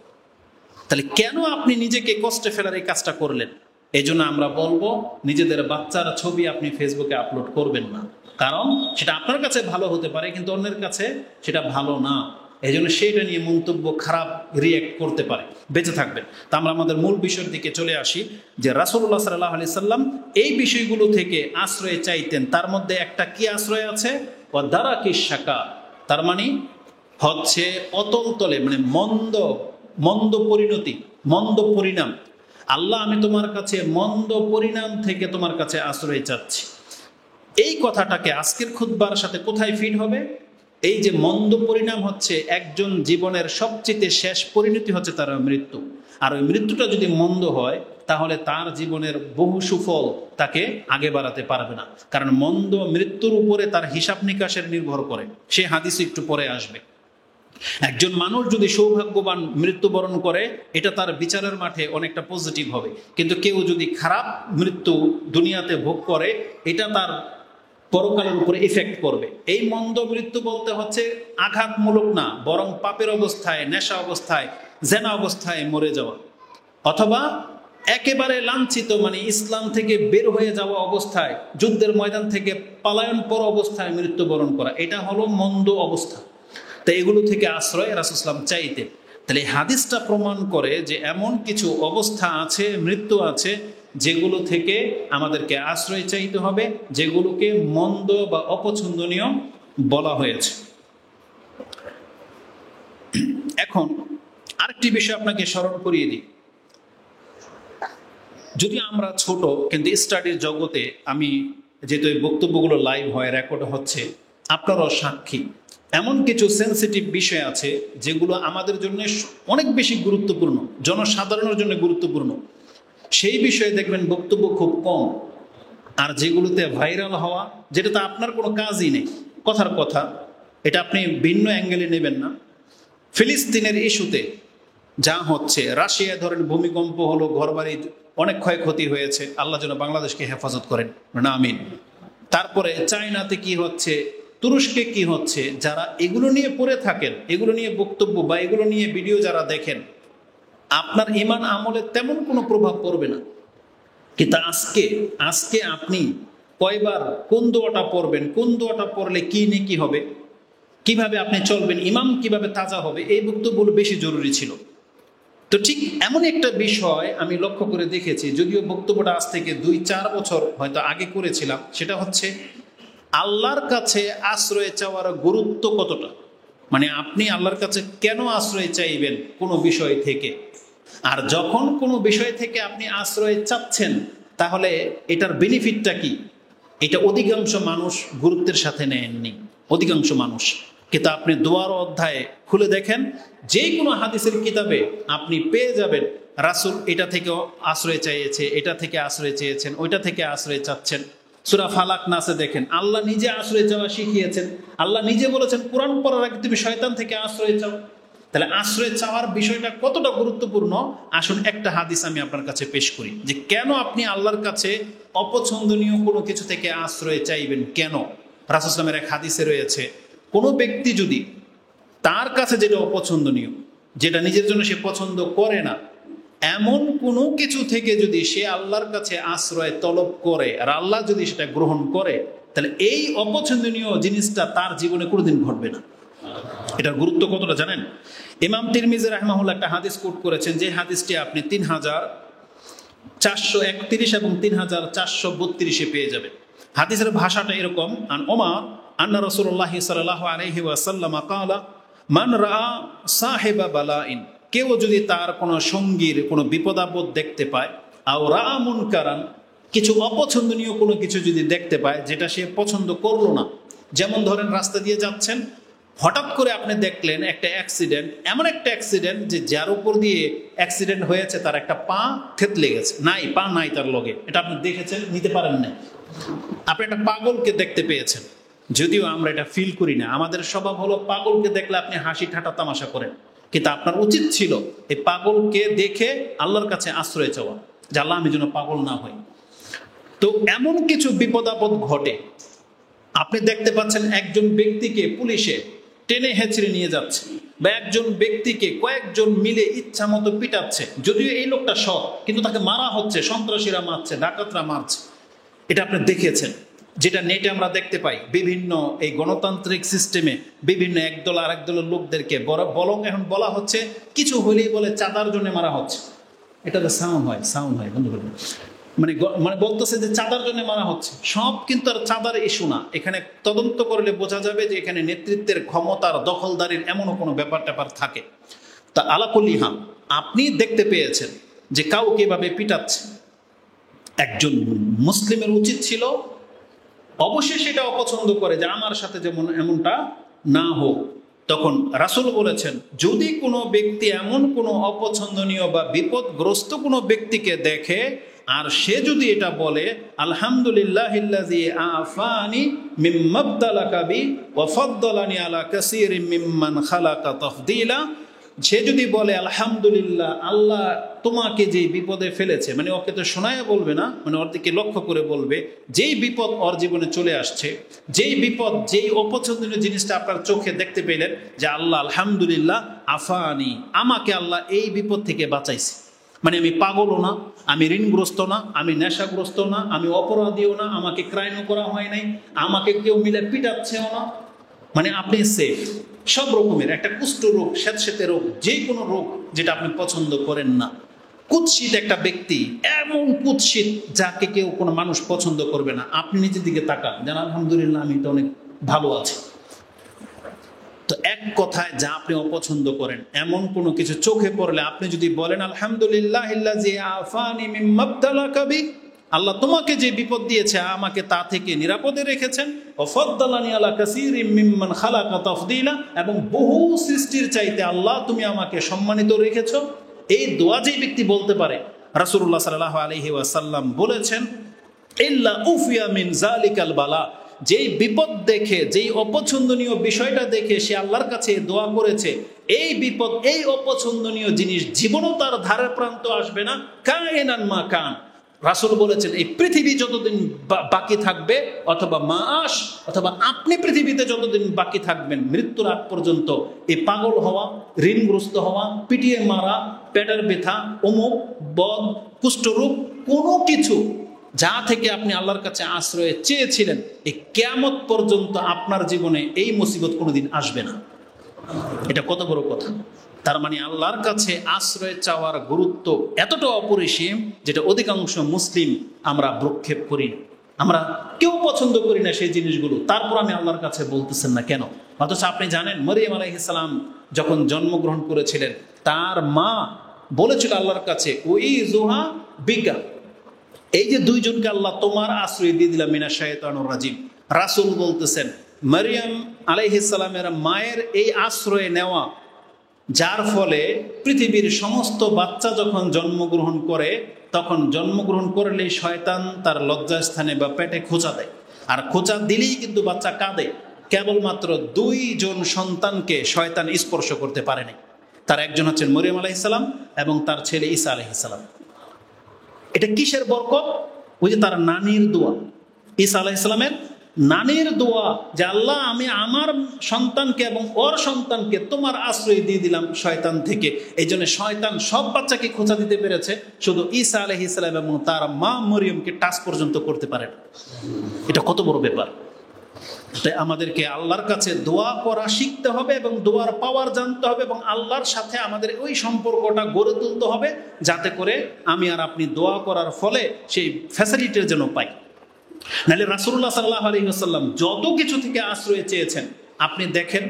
তাহলে কেন আপনি নিজেকে কষ্টে ফেলার এই কাজটা করলেন? এই জন্য আমরা বলবো, নিজেদের বাচ্চার ছবি আপনি ফেসবুকে আপলোড করবেন না, কারণ সেটা আপনার কাছে ভালো হতে পারে কিন্তু অন্যের কাছে সেটা ভালো না। এই জন্য সেটা নিয়ে মন্তব্য, খারাপ রিয়েক্ট করতে পারে, বেঁচে থাকবেন। তা আমরা আমাদের মূল বিষয়ের দিকে চলে আসি, যে রাসূলুল্লাহ সাল্লাল্লাহু আলাইহি সাল্লাম এই বিষয়গুলো থেকে আশ্রয় চাইতেন। তার মধ্যে একটা কি আশ্রয় আছে? ওয়াদারাকিশ শাকা, তার মানে হচ্ছে অতল তলে, মানে মন্দ পরিণতি, মন্দ পরিণাম। আল্লাহ, আমি তোমার কাছে মন্দ পরিণাম থেকে তোমার কাছে আশ্রয় চাচ্ছি। এই কথাটাকে আজকের খুতবার সাথে কোথায় ফিট হবে? এই যে মন্দ পরিণাম হচ্ছে একজন জীবনের সবচেয়ে শেষ পরিণতি হচ্ছে তার মৃত্যু, আর ওই মৃত্যুটা যদি মন্দ হয় তাহলে তার জীবনের বহু সুফল তাকে আগে বাড়াতে পারবে না, কারণ মন্দ মৃত্যুর উপরে তার হিসাব নিকাশের নির্ভর করে। সে হাদিস একটু পরে আসবে। একজন মানুষ যদি সৌভাগ্যবান মৃত্যুবরণ করে, এটা তার বিচারের মাঠে অনেকটা পজিটিভ হবে, কিন্তু কেউ যদি খারাপ মৃত্যু দুনিয়াতে ভোগ করে, এটা তার পরকালের উপরে ইফেক্ট করবে। এই মন্দ মৃত্যু বলতে হচ্ছে আঘাতমূলক না, বরং পাপের অবস্থায়, নেশা অবস্থায়, জেনা অবস্থায় মরে যাওয়া, অথবা একেবারে লাঞ্ছিত, মানে ইসলাম থেকে বের হয়ে যাওয়া অবস্থায়, যুদ্ধের ময়দান থেকে পালায়ন পর অবস্থায় মৃত্যুবরণ করা, এটা হলো মন্দ অবস্থা। তাই এগুলো থেকে আশ্রয় রাসূল সাল্লাল্লাহু আলাইহি ওয়াসাল্লাম চাইতেন। তাহলে হাদিসটা প্রমাণ করে যে এমন কিছু অবস্থা আছে, মৃত্যু আছে, যেগুলো থেকে আমাদেরকে আশ্রয় চাইতে হবে, যেগুলোকে মন্দ বা অপছন্দনীয় বলা হয়েছে। এখন আরেকটি বিষয় আপনাকে স্মরণ করিয়ে দিই, যদি আমরা ছোট, কিন্তু স্টাডির জগতে আমি যেহেতু এই বক্তব্যগুলো লাইভ হয়, রেকর্ড হচ্ছে, আপনারাও সাক্ষী, এমন কিছু সেন্সিটিভ বিষয় আছে যেগুলো আমাদের জন্য অনেক বেশি গুরুত্বপূর্ণ, জনসাধারণের জন্য গুরুত্বপূর্ণ। সেই বিষয়ে দেখবেন বক্তব্য খুব কম, আর যেগুলোতে ভাইরাল হওয়া, যেটাতে আপনার কোনো কাজই নেই, কথার কথা, এটা আপনি ভিন্ন অ্যাঙ্গেলে নেবেন না। ফিলিস্তিনের ইস্যুতে যা হচ্ছে, রাশিয়া ধরেন ভূমিকম্প হলো, ঘরবাড়ি অনেক ক্ষয়ক্ষতি হয়েছে, আল্লাহ যেন বাংলাদেশকে হেফাজত করেন না, আমিন। তারপরে চায়নাতে কি হচ্ছে, তুরস্কে কি হচ্ছে, যারা এগুলো নিয়ে পড়ে থাকেন, এগুলো নিয়ে বক্তব্য বা এগুলো নিয়ে ভিডিও যারা দেখেন, আপনার ঈমান আমলে তেমন কোনো প্রভাব পড়বে না। কিন্তু আজকে আপনি কয়বার কোন দোয়াটা পড়বেন, কোন দোয়াটা পড়লে কি নেকি হবে, কিভাবে আপনি চলবেন, ইমাম কিভাবে তাজা হবে, এই বক্তব্যগুলো বেশি জরুরি ছিল। তো ঠিক এমন একটা বিষয় আমি লক্ষ্য করে দেখেছি, যদিও বক্তব্যটা আজ থেকে 2-4 বছর হয়তো আগে করেছিলাম, সেটা হচ্ছে আল্লাহর কাছে আশ্রয় চাওয়ার গুরুত্ব কতটা। মানে আপনি আল্লাহর কাছে কেন আশ্রয় চাইবেন কোনো বিষয় থেকে, আর যখন কোনো বিষয় থেকে আপনি আশ্রয় চাচ্ছেন তাহলে এটার বেনিফিটটা কি, এটা অধিকাংশ মানুষ গুরুত্বের সাথে নেননি। অধিকাংশ মানুষ কিন্তু আপনি দোয়ার অধ্যায়ে খুলে দেখেন, যে কোনো হাদিসের কিতাবে আপনি পেয়ে যাবেন রাসূল এটা থেকে আশ্রয় চাইছে, এটা থেকে আশ্রয় চেয়েছেন, ওইটা থেকে আশ্রয় চাচ্ছেন। সূরা ফালাক নাসে দেখেন আল্লাহ নিজে আশ্রয় চাওয়া শিখিয়েছেন। আল্লাহ নিজে বলেছেন কোরআন পড়ার আগে তুমি শয়তান থেকে আশ্রয় চাও। তাহলে আশ্রয় চাওয়ার বিষয়টা কতটা গুরুত্বপূর্ণ, আসুন একটা হাদিস আমি আপনার কাছে পেশ করি যে কেন আপনি আল্লাহর কাছে অপছন্দনীয় কোনো কিছু থেকে আশ্রয় চাইবেন। কেন? রাসূল সাল্লাল্লাহু আলাইহি ওয়াসাল্লামের এক হাদিসে রয়েছে, কোনো ব্যক্তি যদি তার কাছে যেটা অপছন্দনীয়, যেটা নিজের জন্য সে পছন্দ করে না, এমন কোনো কিছু থেকে যদি সে আল্লাহর কাছে আশ্রয় তলব করে আর আল্লাহ যদি সেটা গ্রহণ করে, তাহলে এই অপছন্দনীয় জিনিসটা তার জীবনে কোনোদিন ঘটবে না। এটার গুরুত্ব কতটা জানেন? ইমাম তিরমিজি রাহিমাহুল্লাহ একটা হাদিস কোট করেছেন, যে হাদিসটি আপনি 3431 এবং 3432 পেয়ে যাবেন। হাদিসের ভাষাটা এরকম, আন ওমর আন্না রাসূলুল্লাহ সাল্লাল্লাহু আলাইহি ওয়াসাল্লাম ক্বালা মান রাআ সাহিবা বালাইন, কেউ যদি তার কোনো সঙ্গীর কোনো বিপদাপদ দেখতে পায়, আও রাআ মুনকারান, কিছু অপছন্দনীয় কোনো কিছু যদি দেখতে পায় যেটা সে পছন্দ করলো না, যেমন ধরেন রাস্তা দিয়ে যাচ্ছেন, হঠাৎ করে আপনি দেখলেন একটা অ্যাক্সিডেন্ট, এমন একটা অ্যাক্সিডেন্ট যে যার উপর দিয়ে অ্যাক্সিডেন্ট হয়েছে তার একটা পা থেতলে গেছে, পা নাই তার লগে, এটা আপনি দেখেছেন, নিতে পারেন না। আপনি একটা পাগলকে দেখতে পেয়েছেন, যদিও আমরা এটা ফিল করি না, আমাদের স্বভাব হলো পাগলকে দেখলে আপনি হাসি ঠাট্টা তামাশা করেন, কিন্তু আপনার উচিত ছিল এই পাগলকে দেখে আল্লাহর কাছে আশ্রয় চাওয়া, যে আল্লাহ আমি যেন পাগল না হই। তো এমন কিছু বিপদ আপদ ঘটে, আপনি দেখতে পাচ্ছেন একজন ব্যক্তিকে পুলিশে টেনে হেঁচড়ে নিয়ে যাচ্ছে, বা একজন ব্যক্তিকে কয়েকজন মিলে ইচ্ছা মতো পিটাচ্ছে, যদিও এই লোকটা সৎ, কিন্তু তাকে মারা হচ্ছে, সন্ত্রাসীরা মারছে, ডাকাতরা মারছে। এটা আপনি দেখেছেন, যেটা নেটে আমরা দেখতে পাই, বিভিন্ন এই গণতান্ত্রিক সিস্টেমে বিভিন্ন একদল আর একদলের লোকদেরকে বরং এখন বলা হচ্ছে কিছু হলেই বলে চাঁদার জন্য মারা হচ্ছে। এটা তো সাউন্ড হয় বন্ধু করবেন, মানে বলতেছে যে চাঁদার জন্য মারা হচ্ছে। সব কিন্তু আর চাঁদার ইস্যু না, এখানে তদন্ত করলে বোঝা যাবে যে এখানে নেতৃত্বের ক্ষমতার দখলদারির এমনও কোনো ব্যাপার থাকে। তা আলাকুল্লিহাম আপনি দেখতে পেয়েছেন যে কাউকে এভাবে পিটাচ্ছে, একজন মুসলিমের উচিত ছিল অবশ্যই সেটা অপছন্দ করে যে আমার সাথে যেমন এমনটা না হোক। তখন রাসূল বলেছেন, যদি কোনো ব্যক্তি এমন কোনো অপছন্দনীয় বা বিপদগ্রস্ত কোনো ব্যক্তিকে দেখে আর সে যদি এটা বলে আলহামদুলিল্লাহিল্লাযী আফানি মিম্মা ইবতালাকা বি ওয়া ফাদ্দালানি আলা কাসীরিম মিম্মান খালাকা তাফদীলা, সে যদি বলে আলহামদুলিল্লাহ, আল্লাহ তোমাকে যে বিপদে ফেলেছে, মানে ওকে তো শোনায় বলবে না, মানে ওর দিকে লক্ষ্য করে বলবে, যেই বিপদ ওর জীবনে চলে আসছে, যেই বিপদ, যেই অপছন্দনীয় জিনিসটা আপনার চোখে দেখতে পেলেন, যে আল্লাহ আলহামদুলিল্লাহ আফানি, আমাকে আল্লাহ এই বিপদ থেকে বাঁচাইছে, মানে আমি পাগলও না, আমি ঋণগ্রস্ত না, আমি নেশাগ্রস্ত না, আমি অপরাধীও না, আমাকে ক্রাইমও করা হয় নাই, আমাকে কেউ মিলে পিটাচ্ছেও না, মানে আপনি সেফ। সব রকমের একটা কুষ্ঠ রোগ, স্যাঁতসেঁতে রোগ, যে কোনো রোগ যেটা আপনি পছন্দ করেন না, কুৎসিত একটা ব্যক্তি, এমন কুৎসিত যাকে কেউ কোনো মানুষ পছন্দ করবে না, আপনি নিজের দিকে তাকান, যেন আলহামদুলিল্লাহ আমি তো অনেক ভালো আছি। তো এক কথায় যা আপনি অপছন্দ করেন এমন কোনো কিছু চোখে পড়লে আপনি যদি বলেন আলহামদুলিল্লাহিল্লাযী আফানি মিম্মা ইবতালাকা বি, আল্লাহ তোমাকে যে বিপদ দিয়েছে আমাকে তা থেকে নিরাপদে রেখেছেন, ওয়া ফাদ্দালানি আলা কাসীরিম মিম্মান খালাকা তাফদীলা, এবং বহু সৃষ্টির চাইতে আল্লাহ তুমি আমাকে সম্মানিত রেখেছো, এই দোয়া যেই ব্যক্তি বলতে পারে, রাসূলুল্লাহ সাল্লাল্লাহু আলাইহি ওয়াসাল্লাম বলেছেন ইল্লা উফিয়া মিন যালিকাল বালা, যেই বিপদ দেখে, যেই অপছন্দনীয় বিষয়টা দেখে সে আল্লাহর কাছে দোয়া করেছে, এই বিপদ, এই অপছন্দনীয় জিনিস জীবনও তার ধারে প্রান্ত আসবে না, কায়নান মা কান। রাসূল বলেছেন এই পৃথিবী যতদিন বাকি থাকবে, অথবা মাস, অথবা আপনি পৃথিবীতে যতদিন বাকি থাকবেন, মৃত্যুর আগ পর্যন্ত এই পাগল হওয়া, ঋণগ্রস্ত হওয়া, পিটিয়ে মারা, পেটের ব্যথা, অমুক, বদ, কুষ্ঠরোগ, কোনো কিছু যা থেকে আপনি আল্লাহর কাছে আশ্রয় চেয়েছিলেন, এই কিয়ামত পর্যন্ত আপনার জীবনে এই মুসিবত কোনোদিন আসবে না। এটা কত বড় কথা! তার মানে আল্লাহর কাছে আশ্রয় চাওয়ার গুরুত্ব এতটা অপরিসীম, যেটা অধিকাংশ মুসলিম আমরা ভ্রুক্ষেপ করি, আমরা কেউ পছন্দ করি না সেই জিনিসগুলো, তারপর আমি আল্লাহর কাছে বলতেছেন না কেন? অথচ আপনি জানেন মরিয়ম আলাইহিস সালাম যখন জন্মগ্রহণ করেছিলেন, তার মা বলেছিল আল্লাহর কাছে উইজুহা বিকা, এই যে দুইজনকে আল্লাহ তোমার আশ্রয় দিয়ে দিলাম মিনাশ শাইতানির রাজিম। রাসূল বলতেছেন মারিয়াম আলাইহিস সালামের মায়ের এই আশ্রয়ে নেওয়া, যার ফলে পৃথিবীর সমস্ত বাচ্চা যখন জন্মগ্রহণ করে, তখন জন্মগ্রহণ করলেই শয়তান তার লজ্জাস্থানে বা পেটে খোঁচা দেয়। আর খোঁচা দিলেই কিন্তু বাচ্চা কাঁদে। কেবলমাত্র 2 জন সন্তানকে শয়তান স্পর্শ করতে পারেনি। তার একজন হচ্ছেন মরিয়ম আলাইহিস সালাম এবং তার ছেলে ঈসা আলাইহিস সালাম। এটা কিসের বরকত? ওই যে তার নানির দোয়া, ঈসা আলাইহিস সালামের নানির দোয়া, যে আল্লাহ আমি আমার সন্তানকে এবং ওর সন্তানকে তোমার আশ্রয় দিয়ে দিলাম শয়তান থেকে। এই জন্য শয়তান সব বাচ্চাকে খোঁচা দিতে পেরেছে, শুধু ঈসা আলাইহিস সালাম এবং তার মা মরিয়মকে টাচ পর্যন্ত করতে পারে না। এটা কত বড় ব্যাপার! তাই আমাদেরকে আল্লাহর কাছে দোয়া করা শিখতে হবে এবং দোয়ার পাওয়ার জানতে হবে, এবং আল্লাহর সাথে আমাদের ওই সম্পর্কটা গড়ে তুলতে হবে, যাতে করে আমি আর আপনি দোয়া করার ফলে সেই ফ্যাসিলিটির যেন পাই। নাহলে রাসূলুল্লাহ সাল্লাল্লাহু আলাইহি ওয়াসাল্লাম যত কিছু থেকে আশ্রয় চেয়েছেন আপনি দেখেন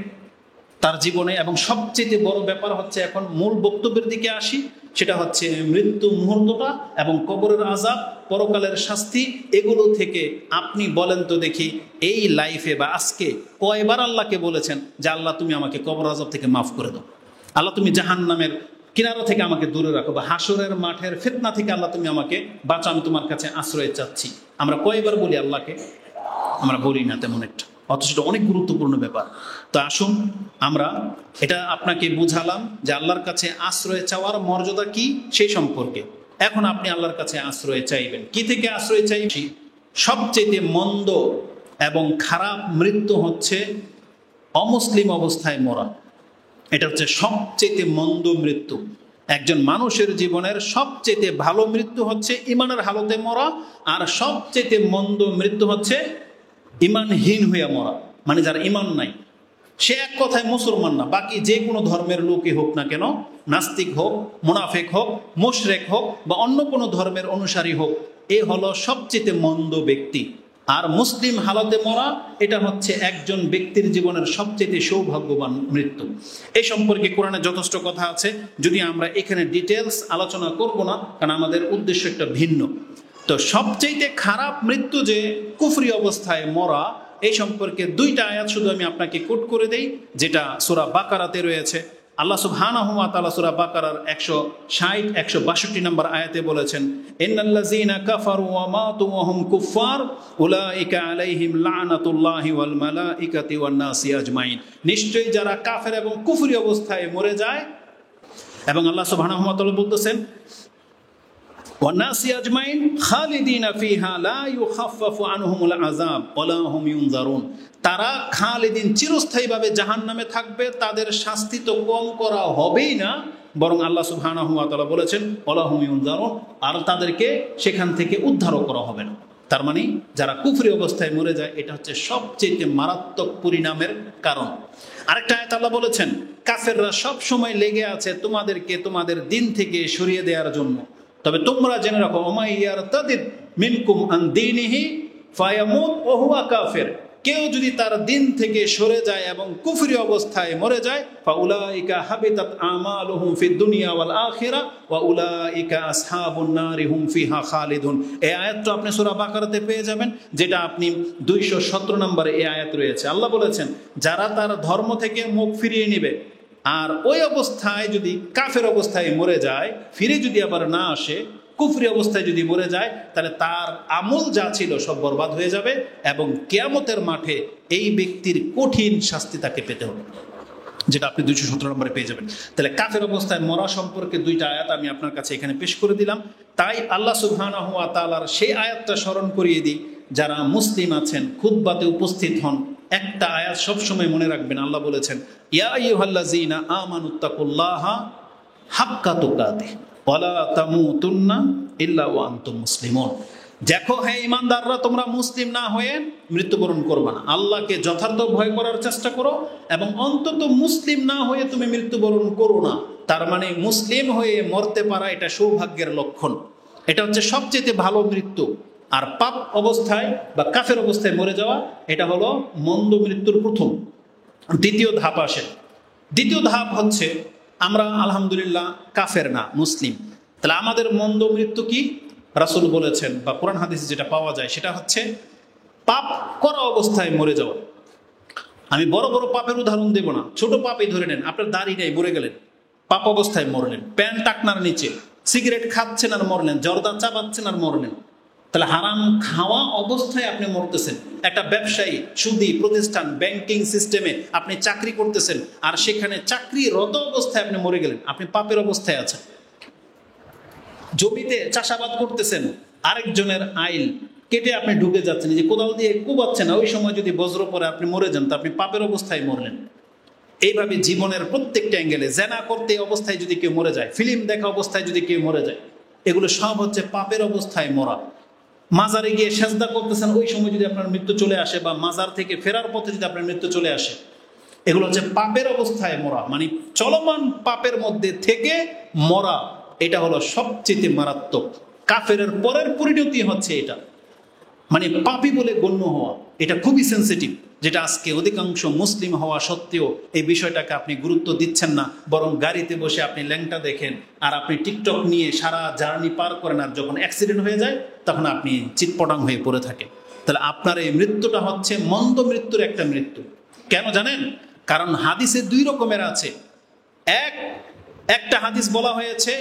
তার জীবনে। এবং সবচেয়ে বড় ব্যাপার হচ্ছে, এখন মূল বক্তব্যের দিকে আসি, সেটা হচ্ছে মৃত্যু মুহূর্তটা এবং কবরের আযাব, পরকালের শাস্তি। এগুলো থেকে আপনি বলেন তো দেখি, এই লাইফে বা আজকে কয়বার আল্লাহকে বলেছেন যে আল্লাহ তুমি আমাকে কবর আযাব থেকে মাফ করে দাও, আল্লাহ তুমি জাহান্নামের কিনারা থেকে আমাকে দূরে রাখো, বা হাসরের মাঠের ফিতনা থেকে আল্লাহ তুমি আমাকে বাঁচা, আমি তোমার কাছে আশ্রয় চাচ্ছি। আমরা কয়বার বলি আল্লাহকে? আমরা বলি না তেমন একটা, অথচ এটা অনেক গুরুত্বপূর্ণ ব্যাপার। তো আসুন, আমরা এটা আপনাকে বুঝালাম যে আল্লাহর কাছে আশ্রয় চাওয়ার মর্যাদা কি সেই সম্পর্কে। এখন আপনি আল্লাহর কাছে আশ্রয় চাইবেন। কি থেকে আশ্রয় চাইছি? সবচেয়ে মন্দ এবং খারাপ মৃত্যু হচ্ছে অমুসলিম অবস্থায় মরা। এটা হচ্ছে সবচেয়ে মন্দ মৃত্যু। একজন মানুষের জীবনের সবচেয়ে ভালো মৃত্যু হচ্ছে ইমানের হালতে মরা, আর সবচেয়ে মন্দ মৃত্যু হচ্ছে ইমানহীন হইয়া মরা, মানে যার ইমান নাই। সে এক কথায় মুসলমান না, বাকি যে কোনো ধর্মের লোকই হোক না কেন, নাস্তিক হোক, মুনাফিক হোক, মুশরিক হোক, বা অন্য কোনো ধর্মের অনুসারী হোক, এ হলো সবচেয়ে মন্দ ব্যক্তি। আর মুসলিম হালতে মরা, এটা হচ্ছে একজন ব্যক্তির জীবনের সবচেয়ে সৌভাগ্যবান মৃত্যু। এই সম্পর্কে কোরআনে যথেষ্ট কথা আছে, যদি আমরা এখানে ডিটেলস আলোচনা করব না, কারণ আমাদের উদ্দেশ্য একটা ভিন্ন। তো সবচেয়ে খারাপ মৃত্যু যে কুফরি অবস্থায় মরা, এই সম্পর্কে 2টা আয়াত শুধু আমি আপনাকে কোট করে দেই, যেটা সূরা বাকারাতে রয়েছে। আল্লাহ সুবহানাহু ওয়া তাআলা সূরা বাকারার 160 162 নম্বর আয়াতে বলেছেন, ইন্নাল্লাযীনা কাফারু ওয়া মাতু ওয়া হুম কুফফার উলাইকা আলাইহিম লানাতুল্লাহি ওয়াল মালাইকাতি ওয়ান নাসি আজমাইন। নিশ্চয়ই যারা কাফের এবং কুফরি অবস্থায় মরে যায়, এবং আল্লাহ সুবহানাহু ওয়া তাআলা বলতেছেন ওয়ান্নাসি আজমাইন খালিদিনা ফিহা লা ইউখাফফাফু আনহুমুল আযাব ওয়া লা হুম ইউনজারুন। তারা খালিদিন চিরস্থায়ীভাবে জাহান্নামে থাকবে, তাদের শাস্তি তো কম করা হবেই না, বরং আল্লাহ সুবহানাহু ওয়া তাআলা বলেছেন ওয়া লা হুম ইউনজারুন, আর তাদেরকে সেখান থেকে উদ্ধারও করা হবে না। তার মানে যারা কুফরি অবস্থায় মরে যায়, এটা হচ্ছে সবচেয়ে মারাত্মক পরিণামের কারণ। আরেকটা আয়াত আল্লাহ বলেছেন, কাফেররা সব সময় লেগে আছে তোমাদেরকে তোমাদের দিন থেকে সরিয়ে দেওয়ার জন্য, তবে তোমরা জেনে রাখো ওমাই ইয়ারতাদিদ মিনকুম আন দীনিহি ফায়ামুত ওয়া হুয়া কাফির। কেউ যদি তার দিন থেকে সরে যায় এবং কুফরি অবস্থায় মরে যায়, ফাউলাইকা হাবিতাত আমালুহুম ফিদ দুনিয়া ওয়াল আখিরা ওয়া উলাইকা আসহাবুন নারি হুম ফিহা খালিদুন। এই আয়াতটা আপনি সূরা বাকারাতে পেয়ে যাবেন, যেটা আপনি 217 নম্বরে এই আয়াত রয়েছে। আল্লাহ বলেছেন, যারা তার ধর্ম থেকে মুখ ফিরিয়ে নেবে আর ওই অবস্থায় যদি কাফের অবস্থায় মরে যায়, ফিরে যদি আবার না আসে, কুফরি অবস্থায় যদি মরে যায়, তাহলে তার আমল যা ছিল সব বরবাদ হয়ে যাবে, এবং কিয়ামতের মাঠে এই ব্যক্তির কঠিন শাস্তি তাকে পেতে হবে, যেটা আপনি 217 নম্বরে পেয়ে যাবেন। তাহলে কাফের অবস্থায় মরা সম্পর্কে 2টা আয়াত আমি আপনার কাছে এখানে পেশ করে দিলাম। তাই আল্লাহ সুবহানাহু ওয়া তাআলার সেই আয়াতটা স্মরণ করিয়ে দিই, যারা মুসলিম আছেন খুতবাতে উপস্থিত হন, একটা আয়াত সবসময় মনে রাখবেন। আল্লাহ বলেছেন, ইয়া আইয়ুহাল্লাযীনা আমানুত্তাকুল্লাহা হাক্কা তুকাতিহ ওয়া লা তামুতুন্না ইল্লা ওয়া আনতুম মুসলিমুন। দেখো হে ঈমানদাররা, তোমরা মুসলিম না হয়ে মৃত্যুবরণ করবে না। আল্লাহকে যথার্থ ভয় করার চেষ্টা করো, এবং অন্তত মুসলিম না হয়ে তুমি মৃত্যুবরণ করো না। তার মানে মুসলিম হয়ে মরতে পারা এটা সৌভাগ্যের লক্ষণ, এটা হচ্ছে সবচেয়ে ভালো মৃত্যু। আর পাপ অবস্থায় বা কাফের অবস্থায় মরে যাওয়া, এটা হলো মন্দ মৃত্যুর প্রথম। দ্বিতীয় ধাপ আসে। দ্বিতীয় ধাপ হচ্ছে, আমরা আলহামদুলিল্লাহ কাফের না, মুসলিম। তাহলে আমাদের মন্দ মৃত্যু কি? রাসূল বলেছেন, বা কোরআন হাদিসে যেটা পাওয়া যায়, সেটা হচ্ছে পাপ করা অবস্থায় মরে যাওয়া। আমি বড় বড় পাপের উদাহরণ দেব না, ছোট পাপই ধরে নেন। আপনার দাড়ি নেই, মরে গেলেন, পাপ অবস্থায় মরলেন। প্যান্ট টাকনার নিচে সিগারেট খাচ্ছেন আর মরলেন, জর্দা চাবাচ্ছেন আর মরলেন। তাহলে হারাম খাওয়া অবস্থায় আপনি মরতেছেন। একটা ব্যবসায়ী, সুদী প্রতিষ্ঠান, ব্যাংকিং সিস্টেমে আপনি চাকরি করতেছেন, আর সেখানে চাকরিরত অবস্থায় আপনি মরে গেলেন, আপনি পাপের অবস্থায় আছেন। জমিতে চাষাবাদ করতেছেন, আরেকজনের আইল কেটে আপনি ঢুকে যাচ্ছেন, যে কোদাল দিয়ে কুবাচ্ছেন না, ওই সময় যদি বজ্র পরে আপনি মরে যান, তো আপনি পাপের অবস্থায় মরলেন। এইভাবে জীবনের প্রত্যেকটা অ্যাঙ্গেলে, জেনা করতে অবস্থায় যদি কেউ মরে যায়, ফিল্ম দেখা অবস্থায় যদি কেউ মরে যায়, এগুলো সব হচ্ছে পাপের অবস্থায় মরা। মাজারে গিয়ে সেজদা করতেছেন, ওই সময় যদি আপনার মৃত্যু চলে আসে, বা মাজার থেকে ফেরার পথে যদি আপনার মৃত্যু চলে আসে, এগুলো হচ্ছে পাপের অবস্থায় মরা, মানে চলমান পাপের মধ্যে থেকে মরা। এটা হলো সবচেয়ে মারাত্মক। কাফেরের পরের পরিণতি হচ্ছে এটা, মানে পাপী বলে গণ্য হওয়া। এটা খুবই সেন্সিটিভ, যেটা আজকে অধিকাংশ মুসলিম হওয়া সত্ত্বেও এই বিষয়টাকে আপনি গুরুত্ব দিচ্ছেন না। বরং গাড়িতে বসে আপনি ল্যাংটা দেখেন, আর আপনি টিকটক নিয়ে সারা জার্নি পার করেন, আর যখন অ্যাক্সিডেন্ট হয়ে যায় তখন আপনি চিৎপটাং হয়ে পড়ে থাকেন। তাহলে আপনার এই মৃত্যুটা হচ্ছে মন্দ মৃত্যুর একটা মৃত্যু। কেন জানেন? কারণ হাদিসে দুই রকমের আছে। একটা হাদিস বলা হয়েছে,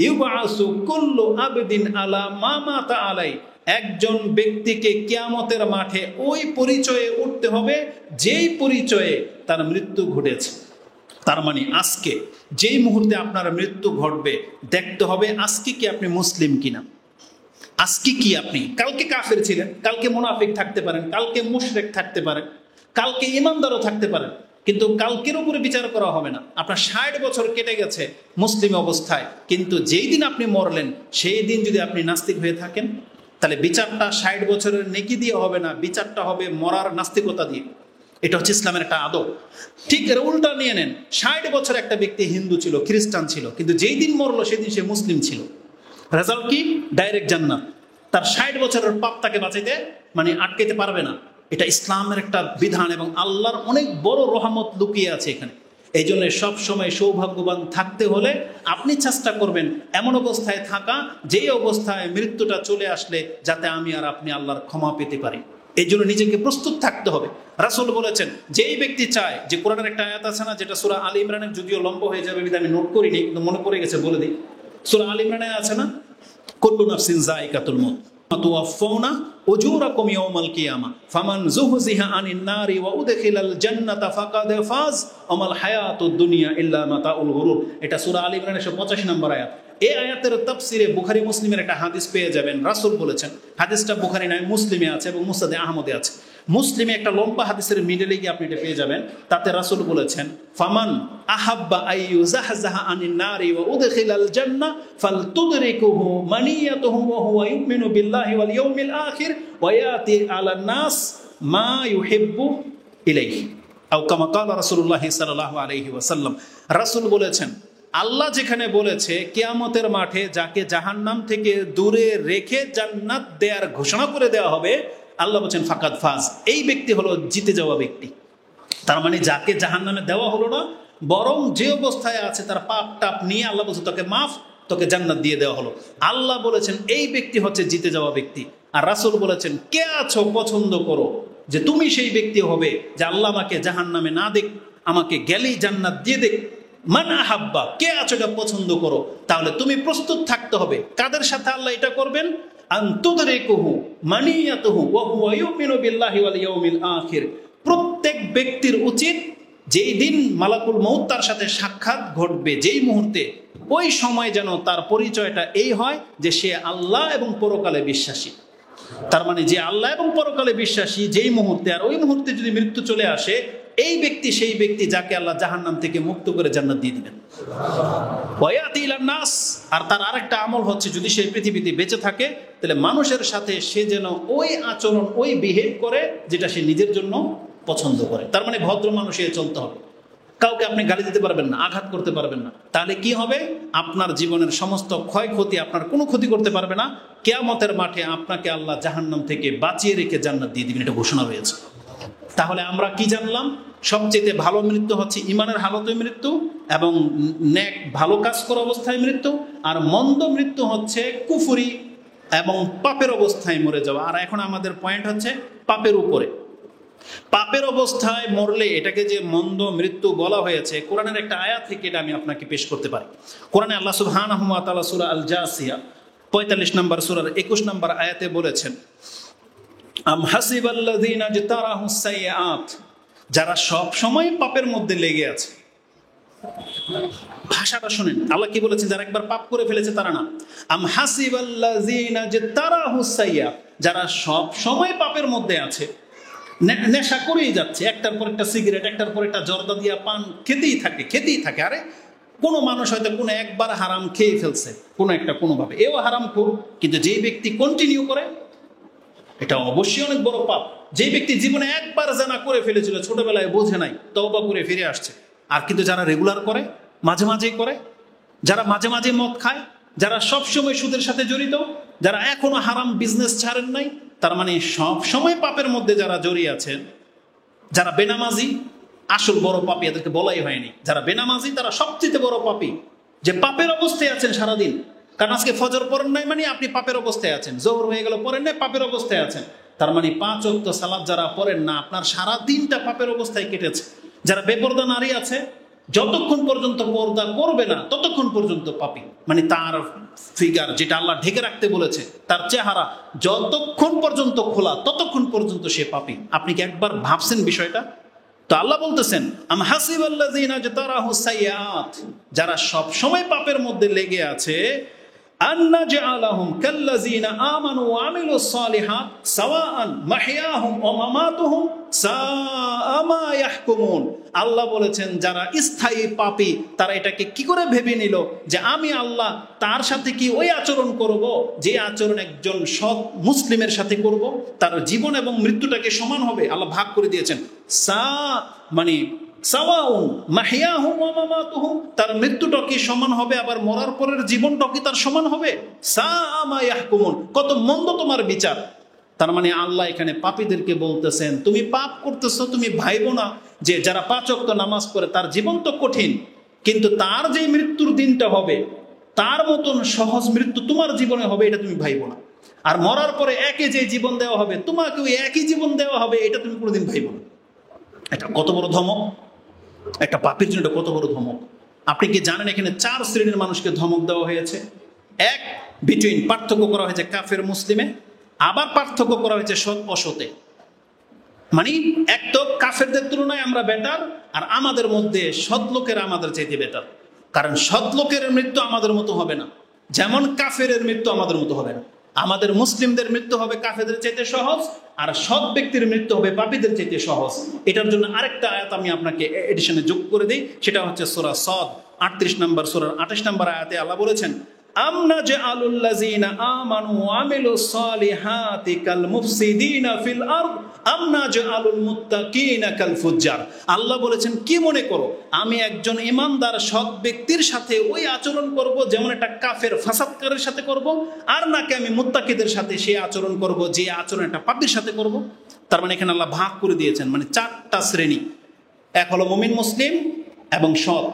ইউবাসু কুল্লু আবদিন আলা মা মাতা আলাই, একজন ব্যক্তিকে কিয়ামতের মাঠে ওই পরিচয়ে উঠতে হবে যেই পরিচয়ে তার মৃত্যু ঘটেছে। তার মানে আজকে যেই মুহূর্তে আপনার মৃত্যু ঘটবে, দেখতে হবে আজকে কি আপনি মুসলিম কিনা, আজকে কি আপনি, কালকে কাফের ছিলেন, কালকে মুনাফিক থাকতে পারেন, কালকে মুশরিক থাকতে পারেন, কালকে ইমানদারও থাকতে পারেন, কিন্তু কালকের উপরে বিচার করা হবে না। আপনার 60 বছর কেটে গেছে মুসলিম অবস্থায়, কিন্তু যেই দিন আপনি মরলেন সেই দিন যদি আপনি নাস্তিক হয়ে থাকেন, তাহলে বিচারটা 60 বছরের নেকি দিয়ে হবে না, বিচারটা হবে মরার নাস্তিকতা দিয়ে। এটা হচ্ছে ইসলামের একটা আদব। ঠিক এর উল্টা নিয়ে নেন, 60 বছর একটা ব্যক্তি হিন্দু ছিল, খ্রিস্টান ছিল, কিন্তু যেই দিন মরলো সেদিন সে মুসলিম ছিল। রেজাল্ট কি? ডাইরেক্ট জান্নাত। তার 60 বছরের পাপ তাকে বাঁচাইতে, মানে আটকাইতে পারবে না। এটা ইসলামের একটা বিধান, এবং আল্লাহর অনেক বড় রহমত লুকিয়ে আছে এখানে। এই জন্য সবসময় সৌভাগ্যবান থাকতে হলে আপনি চেষ্টা করবেন এমন অবস্থায় থাকা, যেই অবস্থায় মৃত্যুটা চলে আসলে যাতে আমি আর আপনি আল্লাহর ক্ষমা পেতে পারি। এই জন্য নিজেকে প্রস্তুত থাকতে হবে। রাসূল বলেছেন, যেই ব্যক্তি চায়, যে কোরআনের একটা আয়াত আছে না, যেটা সূরা আলী ইমরানের, যদিও লম্বা হয়ে যাবে বিধায় আমি নোট করিনি, কিন্তু মনে পড়ে গেছে, বলে দিই। সূরা আলী ইমরানে আছে না, কুল্লু নাফসিন যায়িকাতুল মউত তুওয়াফাউনা উজুরাকুম ইয়াওমাল কিয়ামা ফামান যুহজিহা আনিন নারি ওয়া উদখিলাল জান্নাতা ফাকাদ ফাজ ওয়ামাল হায়াতুদ দুনিয়া ইল্লা মাতাউল গুরুর। এটা সূরা আলী ইমরানের 185 নম্বর আয়াত। এই আয়াতের তাফসিরে বুখারী মুসলিমের একটা হাদিস পেয়ে যাবেন। রাসূল বলেছেন, হাদিসটা বুখারী নয়, মুসলিমে আছে এবং মুসনাদে আহমদে আছে। মুসলিমে একটা লম্বা হাদিসের মিডলে গিয়ে আপনি এটা পেয়ে যাবেন। তাতে রাসূল বলেছেন, ফামান আহাব্বা আইয়ুজাহজাহা আনিন নারি ওয়া উদখিলাল জান্নাহ ফালতুদরিকুহু মানিয়াতুহু ওয়া হুয়া ইউমিনু বিল্লাহি ওয়াল ইয়াউমিল আখির ওয়া ইয়াতি আলান নাস মা ইউহিব্বু ইলাইহি আও কামা ক্বালা রাসূলুল্লাহ সাল্লাল্লাহু আলাইহি ওয়াসাল্লাম। রাসূল বলেছেন, আল্লাহ যেখানে বলেছে কিয়ামতের মাঠে যাকে জাহান্নাম থেকে দূরে রেখে জান্নাত দেওয়ার ঘোষণা করে দেওয়া হবে, আল্লাহ বলছেন ফাকাদ ফাজ, এই ব্যক্তি হলো জিতে যাওয়া ব্যক্তি। তার মানে যাকে জাহান্নামে দেওয়া হলো না, বরং যে অবস্থায় আছে তার পাপ টাপ নিয়ে আল্লাহ বলছে তোকে মাফ, তোকে জান্নাত দিয়ে দেওয়া হলো। আল্লাহ বলেছেন এই ব্যক্তি হচ্ছে জিতে যাওয়া ব্যক্তি। আর রাসূল বলেছেন, কে আছো পছন্দ করো যে তুমি সেই ব্যক্তি হবে যে আল্লাহ আমাকে জাহান্নামে না দেখ, আমাকে গেলেই জান্নাত দিয়ে দেখ। মান আহাব্বা, কে আছো এটা পছন্দ করো। তাহলে তুমি প্রস্তুত থাকতে হবে। কাদের সাথে আল্লাহ এটা করবেন? আনতুদরিকুহু মানিয়াতুহু ওয়া হুয়া ইউমিনু বিল্লাহি ওয়াল ইয়াউমিল আখির। প্রত্যেক ব্যক্তির উচিত যেই দিন মালাকুল মউত তার সাথে সাক্ষাৎ ঘটবে, যেই মুহূর্তে, ওই সময় যেন তার পরিচয়টা এই হয় যে সে আল্লাহ এবং পরকালে বিশ্বাসী। তার মানে যে আল্লাহ এবং পরকালে বিশ্বাসী যেই মুহূর্তে, আর ওই মুহূর্তে যদি মৃত্যু চলে আসে, এই ব্যক্তি সেই ব্যক্তি যাকে আল্লাহ জাহান্নাম থেকে মুক্ত করে জান্নাত দিয়ে দিবেন। ওয়ায়াতি ইলান নাস, আর তার আরেকটা আমল হচ্ছে, যদি সে পৃথিবীতে বেঁচে থাকে তাহলে মানুষের সাথে সে যেন ওই আচরণ, ওই বিহেভ করে যেটা সে নিজের জন্য পছন্দ করে। তার মানে ভদ্র মানুষ হয়ে চলতে হবে। কাউকে আপনি গালি দিতে পারবেন না, আঘাত করতে পারবেন না। তাহলে কি হবে? আপনার জীবনের সমস্ত ক্ষয়ক্ষতি, আপনার কোনো ক্ষতি করতে পারবে না। কিয়ামতের মাঠে আপনাকে আল্লাহ জাহান্নাম থেকে বাঁচিয়ে রেখে জান্নাত দিয়ে দিবেন, এটা ঘোষণা হয়েছে। তাহলে আমরা কি জানলাম? সবচেয়ে ভালো মৃত্যু হচ্ছে ইমানের হালতে মৃত্যু, এবং নেক ভালো কাজ করা অবস্থায় মৃত্যু। আর মন্দ মৃত্যু হচ্ছে কুফরি এবং পাপের অবস্থায় মরে যাওয়া। আর এখন আমাদের পয়েন্ট হচ্ছে পাপের উপরে। পাপের অবস্থায় মরলে এটাকে যে মন্দ মৃত্যু বলা হয়েছে, কোরআনের একটা আয়াত থেকে এটা আমি আপনাকে পেশ করতে পারি। কোরআনে আল্লাহ সুবহানাহু ওয়া তাআলা সূরা আল জাসিয়া 45 নম্বর সূরার 21 নম্বর আয়াতে বলেছেন, আম হাসিবাল্লাযীনা ইজতারাহুস সাইয়্যাত, যারা সব সময় পাপের মধ্যে লেগে আছে। ভাষাটা শুনেন, আল্লাহ কি বলেছেন? যারা একবার পাপ করে ফেলেছে তারা না। আম হাসিবাল্লাযীনা ইজতারাহুস সাইয়্যাত, যারা সব সময় পাপের মধ্যে আছে, নেশা করেই যাচ্ছে, একটার পর একটা সিগারেট, একটার পর একটা জর্দা দিয়া পান খেতেই থাকে। আরে কোনো মানুষ হয়তো কোনো একবার হারাম খেয়ে ফেলছে, কোনোভাবে এও হারাম খোর, কিন্তু যেই ব্যক্তি কন্টিনিউ করে, এটা অবশ্যই অনেক বড় পাপ। যেই ব্যক্তি জীবনে একবার জানা করে ফেলেছিল, ছোটবেলায় বোঝে নাই, তওবা করে ফিরে আসছে। আর কিন্তু যারা রেগুলার করে, মাঝে মাঝে করে, যারা মাঝে মাঝে মদ খায়, যারা সবসময় সুদের সাথে জড়িত, যারা এখনো হারাম বিজনেস ছাড়েন নাই, তার মানে সব সময় পাপের মধ্যে যারা জড়িয়ে আছেন, যারা বেনামাজি, আসল বড় পাপী এদেরকে বলাই হয়নি। যারা বেনামাজি তারা সবচেয়ে বড় পাপী, যে পাপের অবস্থায় আছেন সারাদিন। কারণ আজকে ফজর পড়েন নাই মানে আপনি পাপের অবস্থায় আছেন, জোহর হয়ে গেল পড়েন নাই, পাপের অবস্থায় আছেন। তার মানে 5 ওয়াক্ত সালাত যারা পড়েন না, আপনার সারা দিনটা পাপের অবস্থায় কেটেছে। যারা বেপরদা নারী আছে, যতক্ষণ পর্যন্ত পর্দা করবে না ততক্ষণ পর্যন্ত পাপী। মানে তার ফিগার যেটা আল্লাহ ঢেকে রাখতে বলেছে, তার চেহারা যতক্ষণ পর্যন্ত খোলা ততক্ষণ পর্যন্ত সে পাপী। আপনি কি একবার ভাবছেন বিষয়টা? তো আল্লাহ বলতেছেন, আম হাসিবাল্লাযীনা ইজতারাহুস সাইয়্যাত, যারা সব সময় পাপের মধ্যে লেগে আছে, আন্না জাআলাহুম কাল্লাযীনা আমানু ওয়া আমিলুস সালিহাত সাওয়াআন মাহইয়াহুম ওয়া মামাতুহুম সাআ মা ইয়াহকুমুন। আল্লাহ বলেছেন যারা স্থায়ী পাপী তারা এটাকে কি করে ভেবে নিল যে আমি আল্লাহ তার সাথে কি ওই আচরণ করব যে আচরণ একজন সৎ মুসলিমের সাথে করব, তার জীবন এবং মৃত্যুটাকে সমান হবে। আল্লাহ ভাগ করে দিয়েছেন, মানে সাওয়াউন মাহইয়াহুম ওয়া মামাতুহুম, তার মৃত্যুটা কি সমান হবে, আবার মরার পরের জীবনটা কি তার সমান হবে? সাআ মা ইয়াহকুমুন, কত মন্দ তোমার বিচার। তার মানে আল্লাহ এখানে পাপীদেরকে বলতেছেন, তুমি পাপ করতেছো, তুমি ভাইবো না যে যারা 5 ওয়াক্ত নামাজ পড়ে তার জীবন তো কঠিন, কিন্তু তার যে মৃত্যুর দিনটা হবে তার মতন সহজ মৃত্যু তোমার জীবনে হবে, এটা তুমি ভাইবো না। আর মরার পরে একে যে জীবন দেওয়া হবে তোমাকে ওই একই জীবন দেওয়া হবে, এটা তুমি কোনোদিন ভাইবো না। এটা কত বড় ধমক! একটা পাপীর জন্য এটা কত বড় ধমক! আপনি কি জানেন এখানে 4 শ্রেণীর মানুষকে ধমক দেওয়া হয়েছে। এক, বিটুইন, পার্থক্য করা হয়েছে কাফের মুসলিমে, আবার পার্থক্য করা হয়েছে সৎ অসতে। মানে এক তো কাফেরদের তুলনায় আমরা বেটার, আর আমাদের মধ্যে সৎ লোকেরা আমাদের চাইতে বেটার। কারণ সৎ লোকের মৃত্যু আমাদের মতো হবে না, যেমন কাফের মৃত্যু আমাদের মতো হবে না। আমাদের মুসলিমদের মৃত্যু হবে কাফেরদের চাইতে সহজ, আর সৎ ব্যক্তির মৃত্যু হবে পাপীদের চাইতে সহজ। এটার জন্য আরেকটা আয়াত আমি আপনাকে এডিশনে যোগ করে দিই, সেটা হচ্ছে সূরা সদ 38 নম্বর সূরার 28 নম্বর আয়াতে আল্লাহ বলেছেন, আম নাজআলুল্লাযীনা আমানু ওয়া আমিলুস সালিহাতি কাল মুফসিদিনা ফিল আরদ আম নাজআলুল মুত্তাকিনা কাল ফুজ্জার। আল্লাহ বলেছেন, কি মনে করো আমি একজন ঈমানদার সৎ ব্যক্তির সাথে ওই আচরণ করব যেমন একটা কাফের ফাসাদকারীর সাথে করব, আর নাকি আমি মুত্তাকিদের সাথে সেই আচরণ করব যে আচরণ একটা পাপীর সাথে করব? তার মানে এখানে আল্লাহ ভাগ করে দিয়েছেন, মানে 4টা শ্রেণী। এক হলো মুমিন মুসলিম এবং সৎ,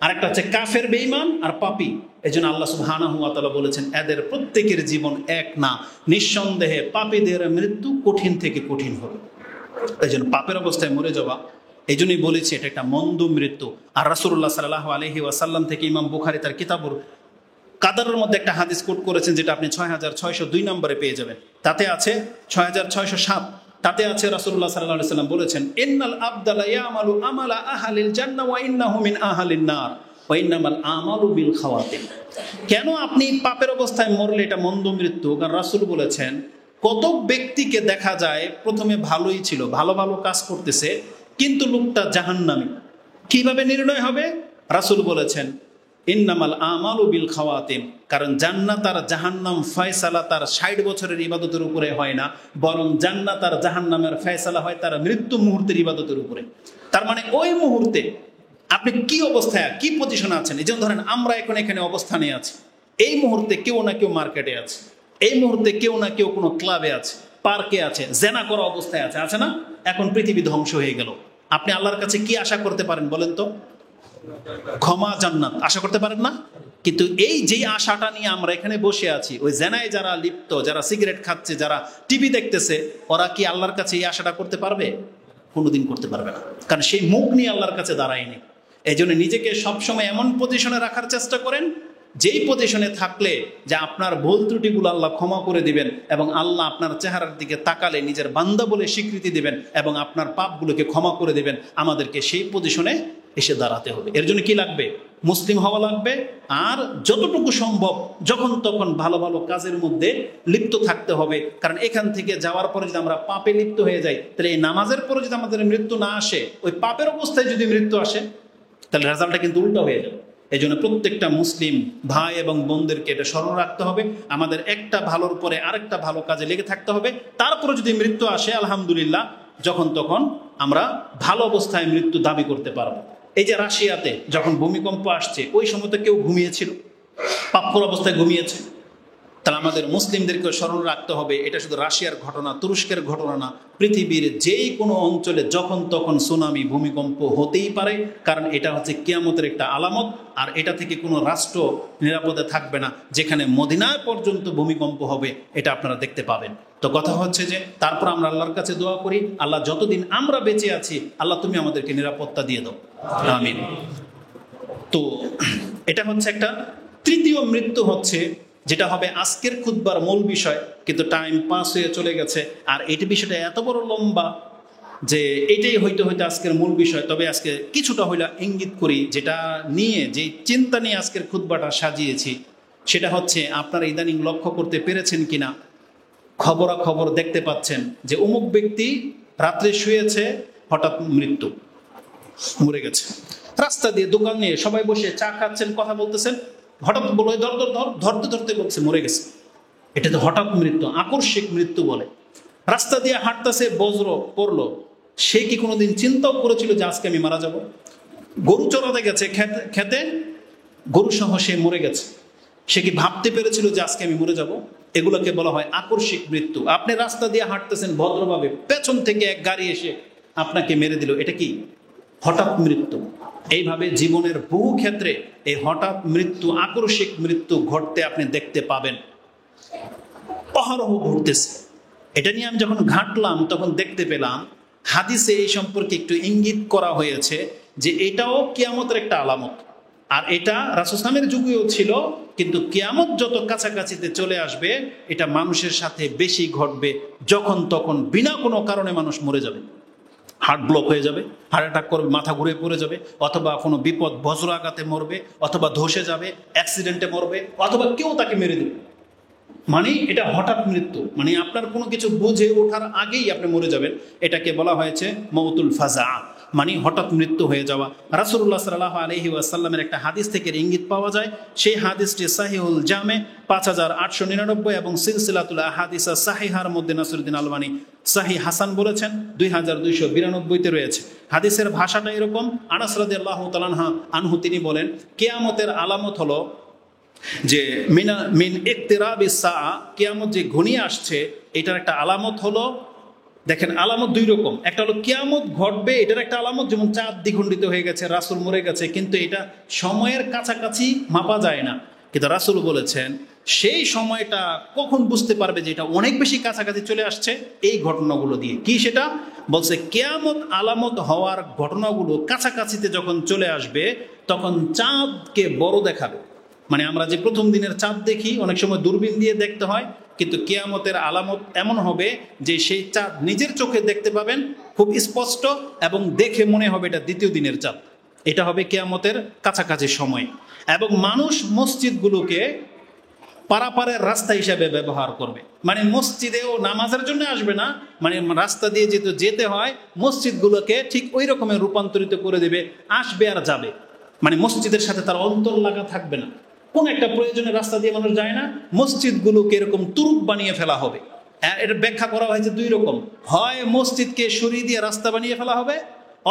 আরেকটা হচ্ছে কাফের বেঈমান আর পাপী। এজন্য আল্লাহ সুবহানাহু ওয়া তাআলা বলেছেন এদের প্রত্যেকের জীবন এক না, নিঃসন্দেহে পাপীদের মৃত্যু কঠিন থেকে কঠিন হবে। এজন্য পাপের অবস্থায় মরে যাওয়া, এই জন্যই বলেছি এটা একটা মন্দ মৃত্যু। আর রাসূলুল্লাহ সাল্লাল্লাহু আলাইহি ওয়াসাল্লাম থেকে ইমাম বুখারী তার কিতাবুল কাদারের মধ্যে একটা হাদিস কোট করেছেন, যেটা আপনি 6602 নম্বরে পেয়ে যাবেন। তাতে আছে 6607, তাতে আছে রাসূলুল্লাহ সাল্লাল্লাহু আলাইহি ওয়াসাল্লাম বলেছেন, ইন্নাল আবদা লা ইয়ামালু আমালা আহলিল জান্নাহ ওয়া ইন্নাহু মিন আহলিন নার ওয়া ইন্নামাল আমালু বিল খাওয়াতিম। কেন আপনি পাপের অবস্থায় মরলে এটা মন্দ মৃত্যু? কারণ রাসূল বলেছেন, কত ব্যক্তিকে দেখা যায় প্রথমে ভালোই ছিল, ভালো ভালো কাজ করতেছে, কিন্তু লোকটা জাহান্নামী। কিভাবে নির্ণয় হবে? রাসূল বলেছেন, ইন্নামাল আমালু বিল খাওয়াতিম, কারণ জান্নাত আর জাহান্নাম ফয়সালা তার 60 বছরের ইবাদতের উপরে হয় না, বরং জান্নাত আর জাহান্নামের ফয়সালা হয় তার মৃত্যু মুহূর্তের ইবাদতের উপরে। তার মানে ওই মুহূর্তে আপনি কি অবস্থায়, কি পজিশনে আছেন। এই যেমন ধরেন আমরা এখন এখানে অবস্থানে আছি, এই মুহূর্তে কেউ না কেউ মার্কেটে আছে, এই মুহূর্তে কেউ না কেউ কোনো ক্লাবে আছে, পার্কে আছে, জেনা করা অবস্থায় আছে, আছে না? এখন পৃথিবী ধ্বংস হয়ে গেল, আপনি আল্লাহর কাছে কি আশা করতে পারেন বলেন তো? ক্ষমা, জান্নাত আশা করতে পারেন না? কিন্তু এই যে আশাটা নিয়ে আমরা এখানে বসে আছি, ওই জেনায় যারা লিপ্ত, যারা সিগারেট খাচ্ছে, যারা টিভি দেখতেছে, ওরা কি আল্লাহর কাছে এই আশাটা করতে পারবে? কোনোদিন করতে পারবে না, কারণ সেই মুখ নিয়ে আল্লাহর কাছে দাঁড়ায়নি। এই জন্য নিজেকে সবসময় এমন পজিশনে রাখার চেষ্টা করেন যেই পজিশনে থাকলে যে আপনার ভুল ত্রুটিগুলো আল্লাহ ক্ষমা করে দিবেন এবং আল্লাহ আপনার চেহারার দিকে তাকালে নিজের বান্দা বলে স্বীকৃতি দিবেন এবং আপনার পাপগুলোকে ক্ষমা করে দিবেন। আমাদেরকে সেই পজিশনে এসে দাঁড়াতে হবে। এর জন্য কি লাগবে? মুসলিম হওয়া লাগবে, আর যতটুকু সম্ভব যখন তখন ভালো ভালো কাজের মধ্যে লিপ্ত থাকতে হবে। কারণ এখান থেকে যাওয়ার পরে যদি আমরা পাপে লিপ্ত হয়ে যাই, তাহলে এই নামাজের পরে যদি আমাদের মৃত্যু না আসে, ওই পাপের অবস্থায় যদি মৃত্যু আসে, তাহলে রেজাল্টটা কিন্তু উল্টো হয়ে যাবে। এই জন্য প্রত্যেকটা মুসলিম ভাই এবং বোনদেরকে এটা স্মরণ রাখতে হবে, আমাদের একটা ভালোর পরে আরেকটা ভালো কাজে লেগে থাকতে হবে। তারপরে যদি মৃত্যু আসে, আলহামদুলিল্লাহ, যখন তখন আমরা ভালো অবস্থায় মৃত্যু দাবি করতে পারবো। এই যে রাশিয়াতে যখন ভূমিকম্প আসছে, ওই সময় তো কেউ ঘুমিয়েছিল, পাপ্পর অবস্থায় ঘুমিয়েছে। তাহলে আমাদের মুসলিমদেরকে স্মরণ রাখতে হবে, এটা শুধু রাশিয়ার ঘটনা, তুরস্কের ঘটনা না, পৃথিবীর যেই কোনো অঞ্চলে যখন তখন সুনামি, ভূমিকম্প হতেই পারে। কারণ এটা হচ্ছে কিয়ামতের একটা আলামত, আর এটা থেকে কোনো রাষ্ট্র নিরাপদে থাকবে না। যেখানে মদিনায় পর্যন্ত ভূমিকম্প হবে, এটা আপনারা দেখতে পাবেন। তো কথা হচ্ছে যে তারপর আমরা আল্লাহর কাছে দোয়া করি, আল্লাহ যতদিন আমরা বেঁচে আছি, আল্লাহ তুমি আমাদেরকে নিরাপত্তা দিয়ে দাও, আমিন। তো এটা হচ্ছে একটা তৃতীয় মৃত্যু, হচ্ছে যেটা হবে আজকের খুতবার মূল বিষয়, কিন্তু টাইম পাস হয়ে চলে গেছে। আর এটি বিষয়টা এত বড় লম্বা যে এটাই হইতে হইতে আজকের মূল বিষয়। তবে আজকে কিছুটা হইলে ইঙ্গিত করি, যেটা নিয়ে, যে চিন্তা নিয়ে আজকের খুতবাটা সাজিয়েছি, সেটা হচ্ছে আপনারা ইদানিং লক্ষ্য করতে পেরেছেন কিনা, খবরাখবর দেখতে পাচ্ছেন যে অমুক ব্যক্তি রাত্রে শুয়েছে, হঠাৎ মৃত্যু, মরে গেছে। রাস্তা দিয়ে দোকান নিয়ে সবাই বসে চা খাচ্ছেন, কথা বলতেছেন, হঠাৎ বলে ধরতে ধরতে বলছে মরে গেছে। এটা তো হঠাৎ মৃত্যু, আকস্মিক মৃত্যু বলে। রাস্তা দিয়ে হাঁটতেছে, বজ্র পড়লো, সে কি কোনোদিন চিন্তাও করেছিল যে আজকে আমি মারা যাব? গরু চড়াতে গেছে খেতে, গরু সহ সে মরে গেছে। সে কি ভাবতে পেরেছিল যে আজকে আমি মরে যাব? এগুলোকে বলা হয় আকস্মিক মৃত্যু। আপনি রাস্তা দিয়ে হাঁটতেছেন ভদ্রভাবে, পেছন থেকে এক গাড়ি এসে আপনাকে মেরে দিল, এটা কি হঠাৎ মৃত্যু? এইভাবে জীবনের বহু ক্ষেত্রে এই হঠাৎ মৃত্যু, আকস্মিক মৃত্যু ঘটতে আপনি দেখতে পাবেন, অহরহ ঘটতেছে। এটা নিয়ে আমি যখন ঘাঁটলাম তখন দেখতে পেলাম হাদিসে এই সম্পর্কে একটু ইঙ্গিত করা হয়েছে যে এটাও কিয়ামতের একটা আলামত। আর এটা রাসূল সাল্লাল্লাহু আলাইহি ওয়াসাল্লামের যুগেও ছিল, কিন্তু কিয়ামত যত কাছাকাছিতে চলে আসবে, এটা মানুষের সাথে বেশি ঘটবে। যখন তখন বিনা কোনো কারণে মানুষ মরে যাবে, হার্ট ব্লক হয়ে যাবে, হার্ট অ্যাটাক করবে, মাথা ঘুরে পড়ে যাবে, অথবা কোনো বিপদ, বজ্র আঘাতে মরবে, অথবা ধসে যাবে, অ্যাক্সিডেন্টে মরবে, অথবা কেউ তাকে মেরে দেবে। মানে এটা হঠাৎ মৃত্যু, মানে আপনার কোনো কিছু বুঝে ওঠার আগেই আপনি মরে যাবেন। এটাকে বলা হয়েছে মউতুল ফাজা, মানে হঠাৎ মৃত্যু হয়ে যাওয়া। রাসূলুল্লাহ সাল্লাল্লাহু আলাইহি ওয়াসাল্লামের একটা হাদিস থেকে ইঙ্গিত পাওয়া যায়। সেই হাদিসটি সাহিহুল জামে 5899 এবং সিলসিলাতুল আহাদিস সাহিহার মধ্যে নাসিরউদ্দিন আলবানী সাহি হাসান বলেছেন 2292-তে রয়েছে। হাদিসের ভাষাটা এরকম, আনাস রাদিয়াল্লাহু তাআলা আনহু তিনি বলেন, কিয়ামতের আলামত হলো যে মিন ইকতিরাবিস সাআ, কিয়ামত যে ঘনিয়ে আসছে, এটার একটা আলামত হলো, দেখেন আলামত দুই রকম। একটা হলো কিয়ামত ঘটবে, এটার একটা আলামত, যেমন চাঁদ দ্বিখণ্ডিত হয়ে গেছে, রাসূল মরে গেছে, কিন্তু এটা সময়ের কাছাকাছি মাপা যায় না। কিন্তু রাসূল বলেছেন সেই সময়টা কখন বুঝতে পারবে যে এটা অনেক বেশি কাছাকাছি চলে আসছে, এই ঘটনাগুলো দিয়ে। কি সেটা বলছে? কিয়ামত আলামত হওয়ার ঘটনাগুলো কাছাকাছিতে যখন চলে আসবে, তখন চাঁদকে বড় দেখাবে। মানে আমরা যে প্রথম দিনের চাঁদ দেখি, অনেক সময় দূরবীন দিয়ে দেখতে হয়, কিন্তু কিয়ামতের আলামত এমন হবে যে সেই চাঁদ নিজের চোখে দেখতে পাবেন খুব স্পষ্ট, এবং দেখে মনে হবে এটা দ্বিতীয় দিনের চাঁদ। এটা হবে কিয়ামতের কাছাকাছি সময়। এবং মানুষ মসজিদগুলোকে পারাপারের রাস্তা হিসাবে ব্যবহার করবে, মানে মসজিদেও নামাজের জন্য আসবে না, মানে রাস্তা দিয়ে যেতে হয়, মসজিদগুলোকে ঠিক ওই রকমের রূপান্তরিত করে দেবে, আসবে আর যাবে। মানে মসজিদের সাথে তার অন্তর লাগা থাকবে না। কোন একটা প্রয়োজনে রাস্তা দিয়ে মানুষ যায় না, মসজিদগুলোকে এরকম তুরুপ বানিয়ে ফেলা হবে। এটা ব্যাখ্যা করা হয়েছে দুই রকম, হয় মসজিদকে সরিয়ে দিয়ে রাস্তা বানিয়ে ফেলা হবে,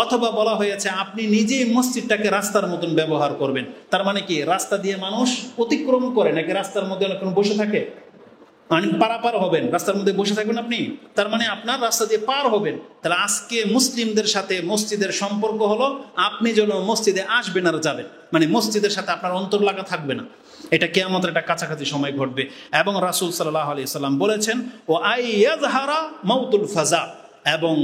অথবা বলা হয়েছে আপনি নিজেই মসজিদটাকে রাস্তার মতন ব্যবহার করবেন। তার মানে কি, রাস্তা দিয়ে মানুষ অতিক্রম করে নাকি রাস্তার মধ্যে অনেকক্ষণ বসে থাকে? মানে পারাপার হবেন, রাস্তার মধ্যে বসে থাকবেন আপনি, তার মানে আপনার রাস্তা দিয়ে পার হবেন। তাহলে আজকে মুসলিমদের সাথে মসজিদের সম্পর্ক হলো আপনি যেন মসজিদে আসবেন আর যাবেন, মানে মসজিদের সাথে আপনার অন্তর লাগা থাকবে না। এটা কিয়ামতের একটা কাছাকাছি সময় ঘটবে। এবং রাসূল সাল্লাল্লাহু আলাইহি সাল্লাম বলেছেন, ও আইয়াযহারা মাউতুল ফাজা, এবং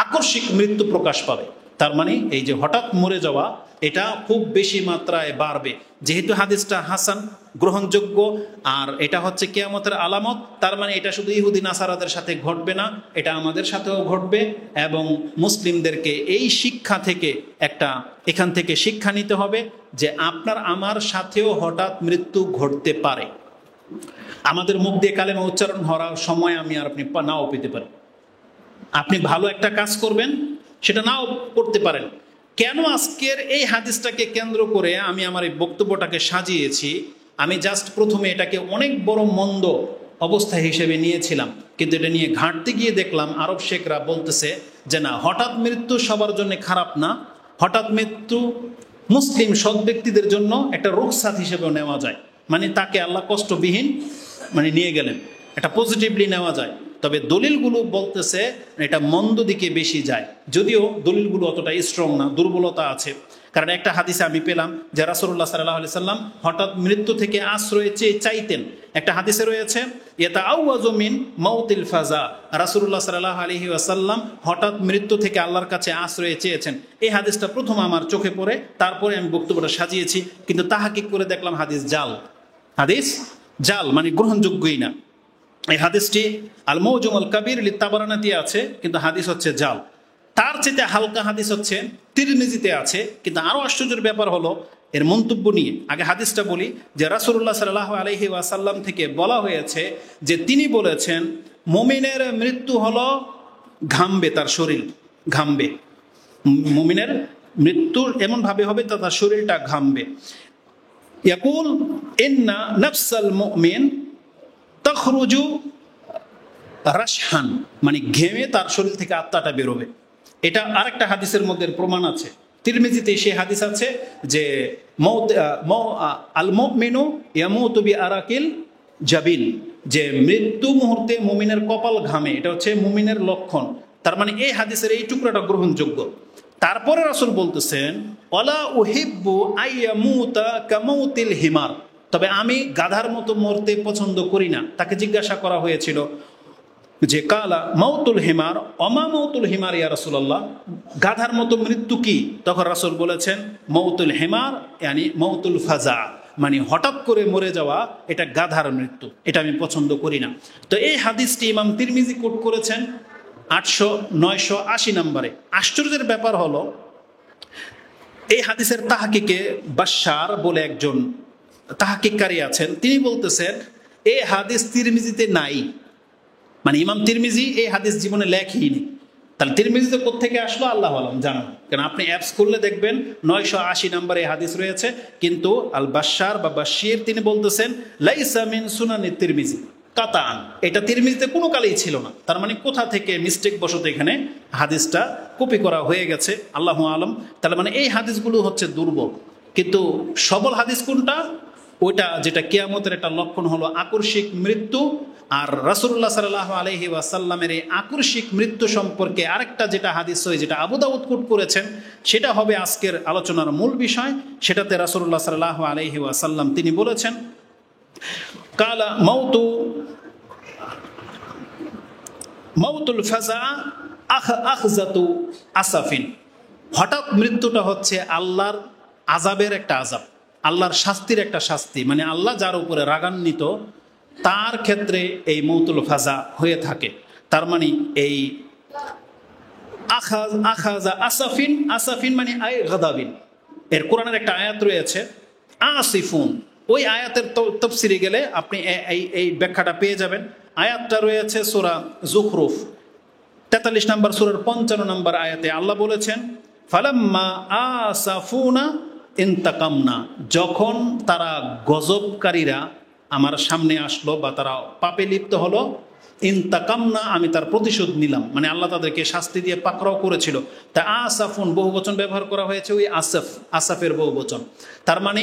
আকস্মিক মৃত্যু প্রকাশ পাবে। তার মানে এই যে হঠাৎ মরে যাওয়া, এটা খুব বেশি মাত্রায় বাড়বে। যেহেতু হাদিসটা হাসান, গ্রহণযোগ্য, আর এটা হচ্ছে কিয়ামতের আলামত, তার মানে এটা শুধু ইহুদি নাসারাদের সাথে ঘটবে না, এটা আমাদের সাথেও ঘটবে। এবং মুসলিমদেরকে এই শিক্ষা থেকে এখান থেকে শিক্ষা নিতে হবে যে আপনার আমার সাথেও হঠাৎ মৃত্যু ঘটতে পারে। আমাদের মুখ দিয়ে কালেমা উচ্চারণ হওয়ার সময় আমি আর আপনি নাও পেতে পারি। আপনি ভালো একটা কাজ করবেন, সেটা নাও করতে পারেন। কেন আজকের এই হাদিসটাকে কেন্দ্র করে আমি আমার এই বক্তব্যটাকে সাজিয়েছি? আমি জাস্ট প্রথমে এটাকে অনেক বড় মন্দ অবস্থা হিসেবে নিয়েছিলাম, কিন্তু এটা নিয়ে ঘাঁটতে গিয়ে দেখলাম আরব শেখরা বলতেছে যে না, হঠাৎ মৃত্যু সবার জন্য খারাপ না, হঠাৎ মৃত্যু মুসলিম সৎ ব্যক্তিদের জন্য একটা রুখসাত হিসেবেও নেওয়া যায়। মানে তাকে আল্লাহ কষ্টবিহীন নিয়ে গেলেন, এটা পজিটিভলি নেওয়া যায়। তবে দলিলগুলো বলতেছে এটা মন্দ দিকে বেশি যায়, যদিও দলিলগুলো অতটা স্ট্রং না, দুর্বলতা আছে। কারণ একটা হাদিসে আমি পেলাম যে রাসূলুল্লাহ সাল্লাল্লাহু আলাইহি সাল্লাম হঠাৎ মৃত্যু থেকে আশ্রয় চাইতেন। একটা হাদিসে রয়েছে ইয়াতাআওয়াযু মিন মাউতিল ফাজা, রাসূলুল্লাহ সাল্লাল্লাহু আলাইহি ওয়াসাল্লাম হঠাৎ মৃত্যু থেকে আল্লাহর কাছে আশ্রয় চেয়েছেন। এই হাদিসটা প্রথম আমার চোখে পড়ে, তারপরে আমি বক্তব্যটা সাজিয়েছি, কিন্তু তাহাকিক করে দেখলাম হাদিস জাল, মানে গ্রহণযোগ্যই না। এই হাদিসটি আল মুজম আল কাবীর লিত-তাবারানীতে আছে, কিন্তু হাদিস হচ্ছে জাল। তার চেয়ে হালকা হাদিস হচ্ছে তিরমিজিতে আছে, কিন্তু আরো আশ্চর্যের ব্যাপার হলো এর মন্তব্য নিয়ে। আগে হাদিসটা বলি যে রাসূলুল্লাহ সাল্লাল্লাহু আলাইহি ওয়াসাল্লাম থেকে বলা হয়েছে যে তিনি বলেছেন মুমিনের মৃত্যু হলো ঘামবে, তার শরীর ঘামবে। মুমিনের মৃত্যু এমন ভাবে হবে তার শরীরটা ঘামবে। ইয়াকুল ইন্না নাফসাল মুমিন তাখরুজু রাশহান, মানে ঘেমে তার শরীর থেকে আত্মাটা বেরোবে। এটা আরেকটা হাদিসের মধ্যে প্রমাণ আছে, তিরমিজিতে সেই হাদিস আছে যে আল মুমিনু ইয়ামুতু বিআরাকিল জাবিন, যে মৃত্যু মুহূর্তে মুমিনের কপাল ঘামে, এটা হচ্ছে মুমিনের লক্ষণ। তার মানে এই হাদিসের এই টুকরাটা গ্রহণযোগ্য। তারপরে রাসূল বলতেছেন ওয়ালা উহিব্বু আইয়ামুতা কামাউতিল হিমার, তবে আমি গাধার মতো মরতে পছন্দ করি না। তাকে জিজ্ঞাসা করা হয়েছিল যে কালা মাউতুল হিমার অমা মাউতুল হিমার ইয়া রাসূলুল্লাহ, গাধার মতো মৃত্যু কি? তখন রাসূল বলেছেন মাউতুল হিমার ইয়ানি মাউতুল ফাজা, মানে হঠাৎ করে মরে যাওয়া, এটা গাধার মৃত্যু, এটা আমি পছন্দ করি না। তো এই হাদিসটি ইমাম তিরমিজি কোট করেছেন 980 নম্বরে। আশ্চর্যের ব্যাপার হলো এই হাদিসের তাহকিকে বাশশার বলে একজন তাহকিককারী আছেন, তিনি বলতেছেন এই হাদিস তিরমিজিতে নাই, মানে ইমাম তিরমিজি এই হাদিস জীবনে লেখেইনি। তাহলে তিরমিজিতে কোত্থেকে আসলো আল্লাহ আলম জানান। কারণ আপনি অ্যাপস করলে দেখবেন 980 নম্বরে এই হাদিস রয়েছে, কিন্তু আল বাশশার বা বাশশির তিনি বলতেছেন লাইসা মিন সুনানি তিরমিজি কাতান, এটা তিরমিজিতে কোনো কালেই ছিল না। তার মানে কোথা থেকে মিস্টেক বশত এখানে হাদিসটা কপি করা হয়ে গেছে, আল্লাহু আলম। তাহলে মানে এই হাদিসগুলো হচ্ছে দুর্বল। কিন্তু সবল হাদিস কোনটা? ওইটা যেটা কিয়ামতের একটা লক্ষণ হলো আকস্মিক মৃত্যু। আর রাসূলুল্লাহ সাল্লাল্লাহু আলাইহি ওয়াসাল্লামের এই আকস্মিক মৃত্যু সম্পর্কে আরেকটা যেটা হাদিস হয়, যেটা আবু দাউদ কোট করেছেন, সেটা হবে আজকের আলোচনার মূল বিষয়। সেটাতে রাসূলুল্লাহ সাল্লাল্লাহু আলাইহি ওয়াসাল্লাম তিনি বলেছেন কালা মাউতুল ফাজা আখজাতু আসাফিন, হঠাৎ মৃত্যুটা হচ্ছে আল্লাহর আযাবের একটা আযাব, আল্লাহর শাস্তির একটা শাস্তি। মানে আল্লাহ যার উপরে রাগান্বিত তার ক্ষেত্রে এই মাউতুল ফাজা হয়ে থাকে। তার মানে এই আখাজা আসাফিন, আসাফিন মানে আয় গাদাবিন। এর কোরআনের একটা আয়াত রয়েছে আসিফুন, ওই আয়াতের তাফসিরে গেলে আপনি এই ব্যাখ্যাটা পেয়ে যাবেন। আয়াতটা রয়েছে সূরা যুখরুফ 43 নম্বর সূরার 55 নম্বর আয়াতে আল্লাহ বলেছেন ফালাম্মা আসাফুনা ইন্তাকামনা, যখন তারা গজবকারীরা আমার সামনে আসলো বা তারা পাপে লিপ্ত হলো, ইন্তাকামনা আমি তার প্রতিশোধ নিলাম। মানে আল্লাহ তাদেরকে শাস্তি দিয়ে পাকড়াও করেছিল। তা আসাফুন বহুবচন ব্যবহার করা হয়েছে, ওই আসাফের বহুবচন। তার মানে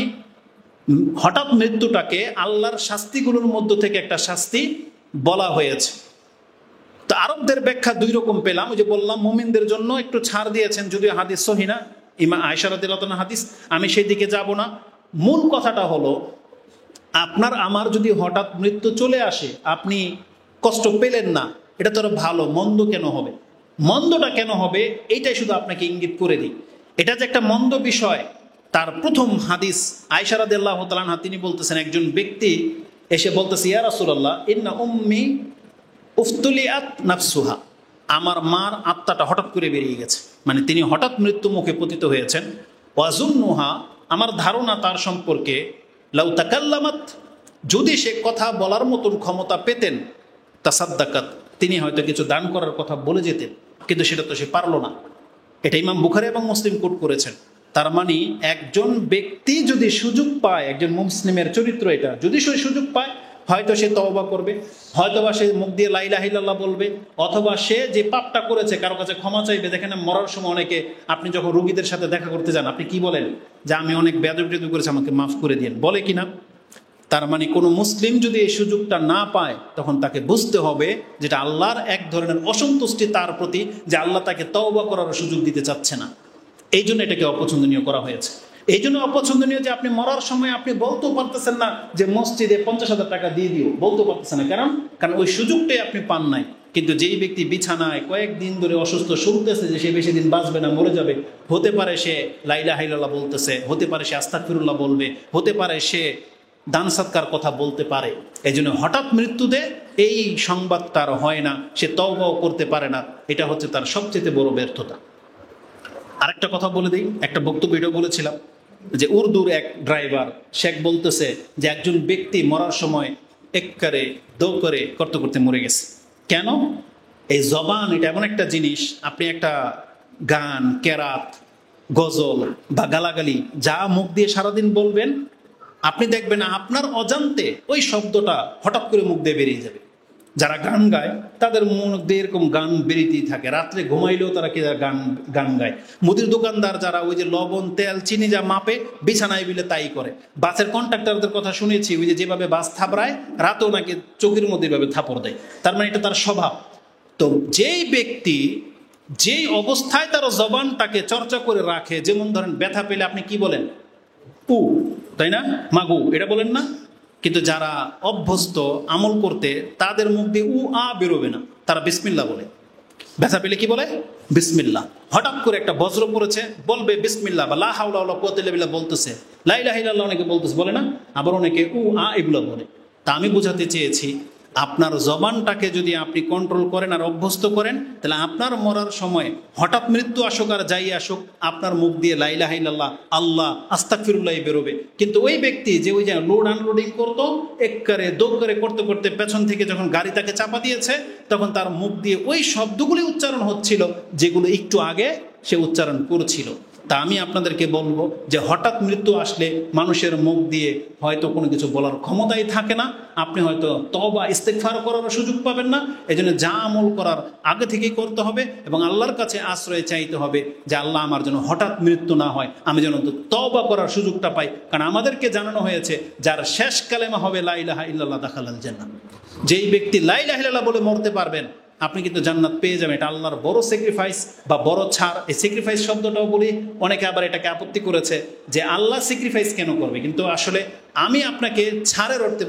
হঠাৎ মৃত্যুটাকে আল্লাহর শাস্তিগুলোর মধ্য থেকে একটা শাস্তি বলা হয়েছে। তো আরবদের ব্যাখ্যা দুই রকম পেলাম। ওই যে বললাম মুমিনদের জন্য একটু ছাড় দিয়েছেন, যদিও হাদিস সহিহ না, ইমা আয়েশা রাদিয়াল্লাহু আনহা হাদিস, আমি সেই দিকে যাব না। মূল কথাটা হলো আপনার আমার যদি হঠাৎ মৃত্যু চলে আসে, আপনি কষ্ট পেলেন না, এটা তো ভালো, মন্দ কেন হবে? মন্দটা কেন হবে এইটাই শুধু আপনাকে ইঙ্গিত করে দিই। এটা যে একটা মন্দ বিষয়, তার প্রথম হাদিস আয়েশা রাদিয়াল্লাহু তাআলা আনহা তিনি বলতেছেন, একজন ব্যক্তি এসে বলতেছে, ইয়া রাসূলুল্লাহ ইন্না উম্মি উফতুলিয়াত নাফসুহা, আমার মার আত্মাটা হঠাৎ করে বেরিয়ে গেছে, মানে তিনি হঠাৎ মৃত্যু মুখে পতিত হয়েছেন। ওয়াজুন্নুহা, আমার ধারণা তার সম্পর্কে, লাউ তাকাল্লামাত, যদি সে কথা বলার মতন ক্ষমতা পেতেন, তাসাদ্দাকাত, তিনি হয়তো কিছু দান করার কথা বলে যেতেন, কিন্তু সেটা তো সে পারল না। এটা ইমাম বুখারী এবং মুসলিম কোট করেছেন। তার মানে একজন ব্যক্তি যদি সুযোগ পায়, একজন মুসলিমের চরিত্র এটা, যদি সে সুযোগ পায় হয়তো সে তওবা করবে, হয়তোবা সে মুখ দিয়ে লা ইলাহা ইল্লাল্লাহ বলবে, অথবা সে যে পাপটা করেছে কারো কাছে ক্ষমা চাইবে। দেখেন মরার সময় অনেকে, আপনি যখন রোগীদের সাথে দেখা করতে যান, আপনি কি বলেন? যে আমি অনেক বেয়াদবি করেছি, আমাকে মাফ করে দিন, বলে কিনা? তার মানে কোনো মুসলিম যদি এই সুযোগটা না পায়, তখন তাকে বুঝতে হবে যেটা আল্লাহর এক ধরনের অসন্তুষ্টি তার প্রতি, যে আল্লাহ তাকে তওবা করার সুযোগ দিতে চাচ্ছে না। এই জন্য এটাকে অপছন্দনীয় করা হয়েছে। এই জন্য অপছন্দনীয় যে আপনি মরার সময় আপনি বলতেও পারতেছেন না যে মসজিদে 50,000 টাকা দিয়ে দিও, বলতেও পারতেছেন না। কারণ ওই সুযোগটাই আপনি পান নাই। কিন্তু যেই ব্যক্তি বিছানায় কয়েকদিন ধরে অসুস্থ, শুনতেছে যে সে বেশি দিন বাঁচবে না, মরে যাবে, হতে পারে সে লা ইলাহা ইল্লাল্লাহ বলতেছে, হতে পারে সে আস্তাগফিরুল্লাহ বলবে, হতে পারে সে দান সৎকার কথা বলতে পারে, এই জন্য হঠাৎ মৃত্যুতে এই সংবাদ তার হয় না, সে তওবাও করতে পারে না, এটা হচ্ছে তার সবচেয়ে বড় ব্যর্থতা। আরেকটা কথা বলে দিই, একটা বক্তব্য এটাও বলেছিলাম যে উর্দুর এক ড্রাইভার শেখ বলতেছে যে একজন ব্যক্তি মরার সময় এককারে দো করে করতে করতে মরে গেছে। কেন? এই জবান এটা এমন একটা জিনিস, আপনি একটা গান, কেরাত, গজল বা গালাগালি যা মুখ দিয়ে সারাদিন বলবেন, আপনি দেখবেন আপনার অজান্তে ওই শব্দটা হঠাৎ করে মুখ দিয়ে বেরিয়ে যাবে। যারা গান গায় তাদের মুখ দিয়ে এরকম গান বেরিয়েতেই থাকে, রাত্রে ঘুমাইলেও তারা গান গায়। মুদির দোকানদার যারা ওই যে লবণ, তেল, চিনি যা মাপে, বিছানায় বিলে তাই করে। বাসের কন্ট্রাক্টরদের কথা শুনেছি, ওই যে যেভাবে বাস থাপড়ায়, রাতেও নাকি চোখের মধ্যে এভাবে থাপড় দেয়। তার মানে এটা তার স্বভাব। তো যেই ব্যক্তি যেই অবস্থায় তার জবানটাকে চর্চা করে রাখে, যেমন ধরেন ব্যথা পেলে আপনি কি বলেন? উ, তাই না? মাগু, এটা বলেন না? কিন্তু যারা অভ্যস্ত আমল করতে, তাদের মুখ দিয়ে উ আ বেরোবে না, তারা বিসমিল্লাহ বলে। ব্যথা পেলে কি বলে? বিসমিল্লাহ। হঠাৎ করে একটা বজ্র পড়েছে, বলবে বিসমিল্লাহ, বা লা হাওলা ওয়ালা কুওয়াতা ইল্লা বিল্লাহ বলতেছে, লা ইলাহা ইল্লাল্লাহ অনেকে বলতেছে, বলে না? আবার অনেকে উ আ এগুলো বলে। তা আমি বোঝাতে চেয়েছি, আপনার জবানটাকে যদি আপনি কন্ট্রোল করেন আর অভ্যস্ত করেন, তাহলে আপনার মরার সময় হঠাৎ মৃত্যু আসুক আর যাই আসুক, আপনার মুখ দিয়ে লা ইলাহা ইল্লাল্লাহ, আল্লাহ, আস্তাগফিরুল্লাহ বেরোবে। কিন্তু ওই ব্যক্তি যে ওই যে লোড আনলোডিং করতো, এককারে দোকারে করতে করতে পেছন থেকে যখন গাড়ি তাকে চাপা দিয়েছে, তখন তার মুখ দিয়ে ওই শব্দগুলি উচ্চারণ হচ্ছিল যেগুলো একটু আগে সে উচ্চারণ করছিল। তা আমি আপনাদেরকে বলবো যে হঠাৎ মৃত্যু আসলে মানুষের মুখ দিয়ে হয়তো কোনো কিছু বলার ক্ষমতাই থাকে না, আপনি হয়তো তওবা ইস্তেগফার করার সুযোগ পাবেন না। এই জন্য যা আমল করার আগে থেকেই করতে হবে এবং আল্লাহর কাছে আশ্রয় চাইতে হবে যে আল্লাহ আমার যেন হঠাৎ মৃত্যু না হয়, আমি যেন তওবা করার সুযোগটা পাই। কারণ আমাদেরকে জানানো হয়েছে যার শেষ কালেমা হবে লা ইলাহা ইল্লাল্লাহ দাখালাল জান্নাহ। যেই ব্যক্তি লা ইলাহা ইল্লাল্লাহ বলে মরতে পারবেন, আপনি কিন্তু জান্নাত পেয়ে যাবেন। এটা আল্লাহর বড় স্যাক্রিফাইস বা বড় ছাড়। এই স্যাক্রিফাইস শব্দটাও বলি, অনেকে আবার এটাকে আপত্তি করেছে যে আল্লাহ স্যাক্রিফাইস কেন করবে, কিন্তু আসলে আমি আপনাকে ছাড়ের অর্থে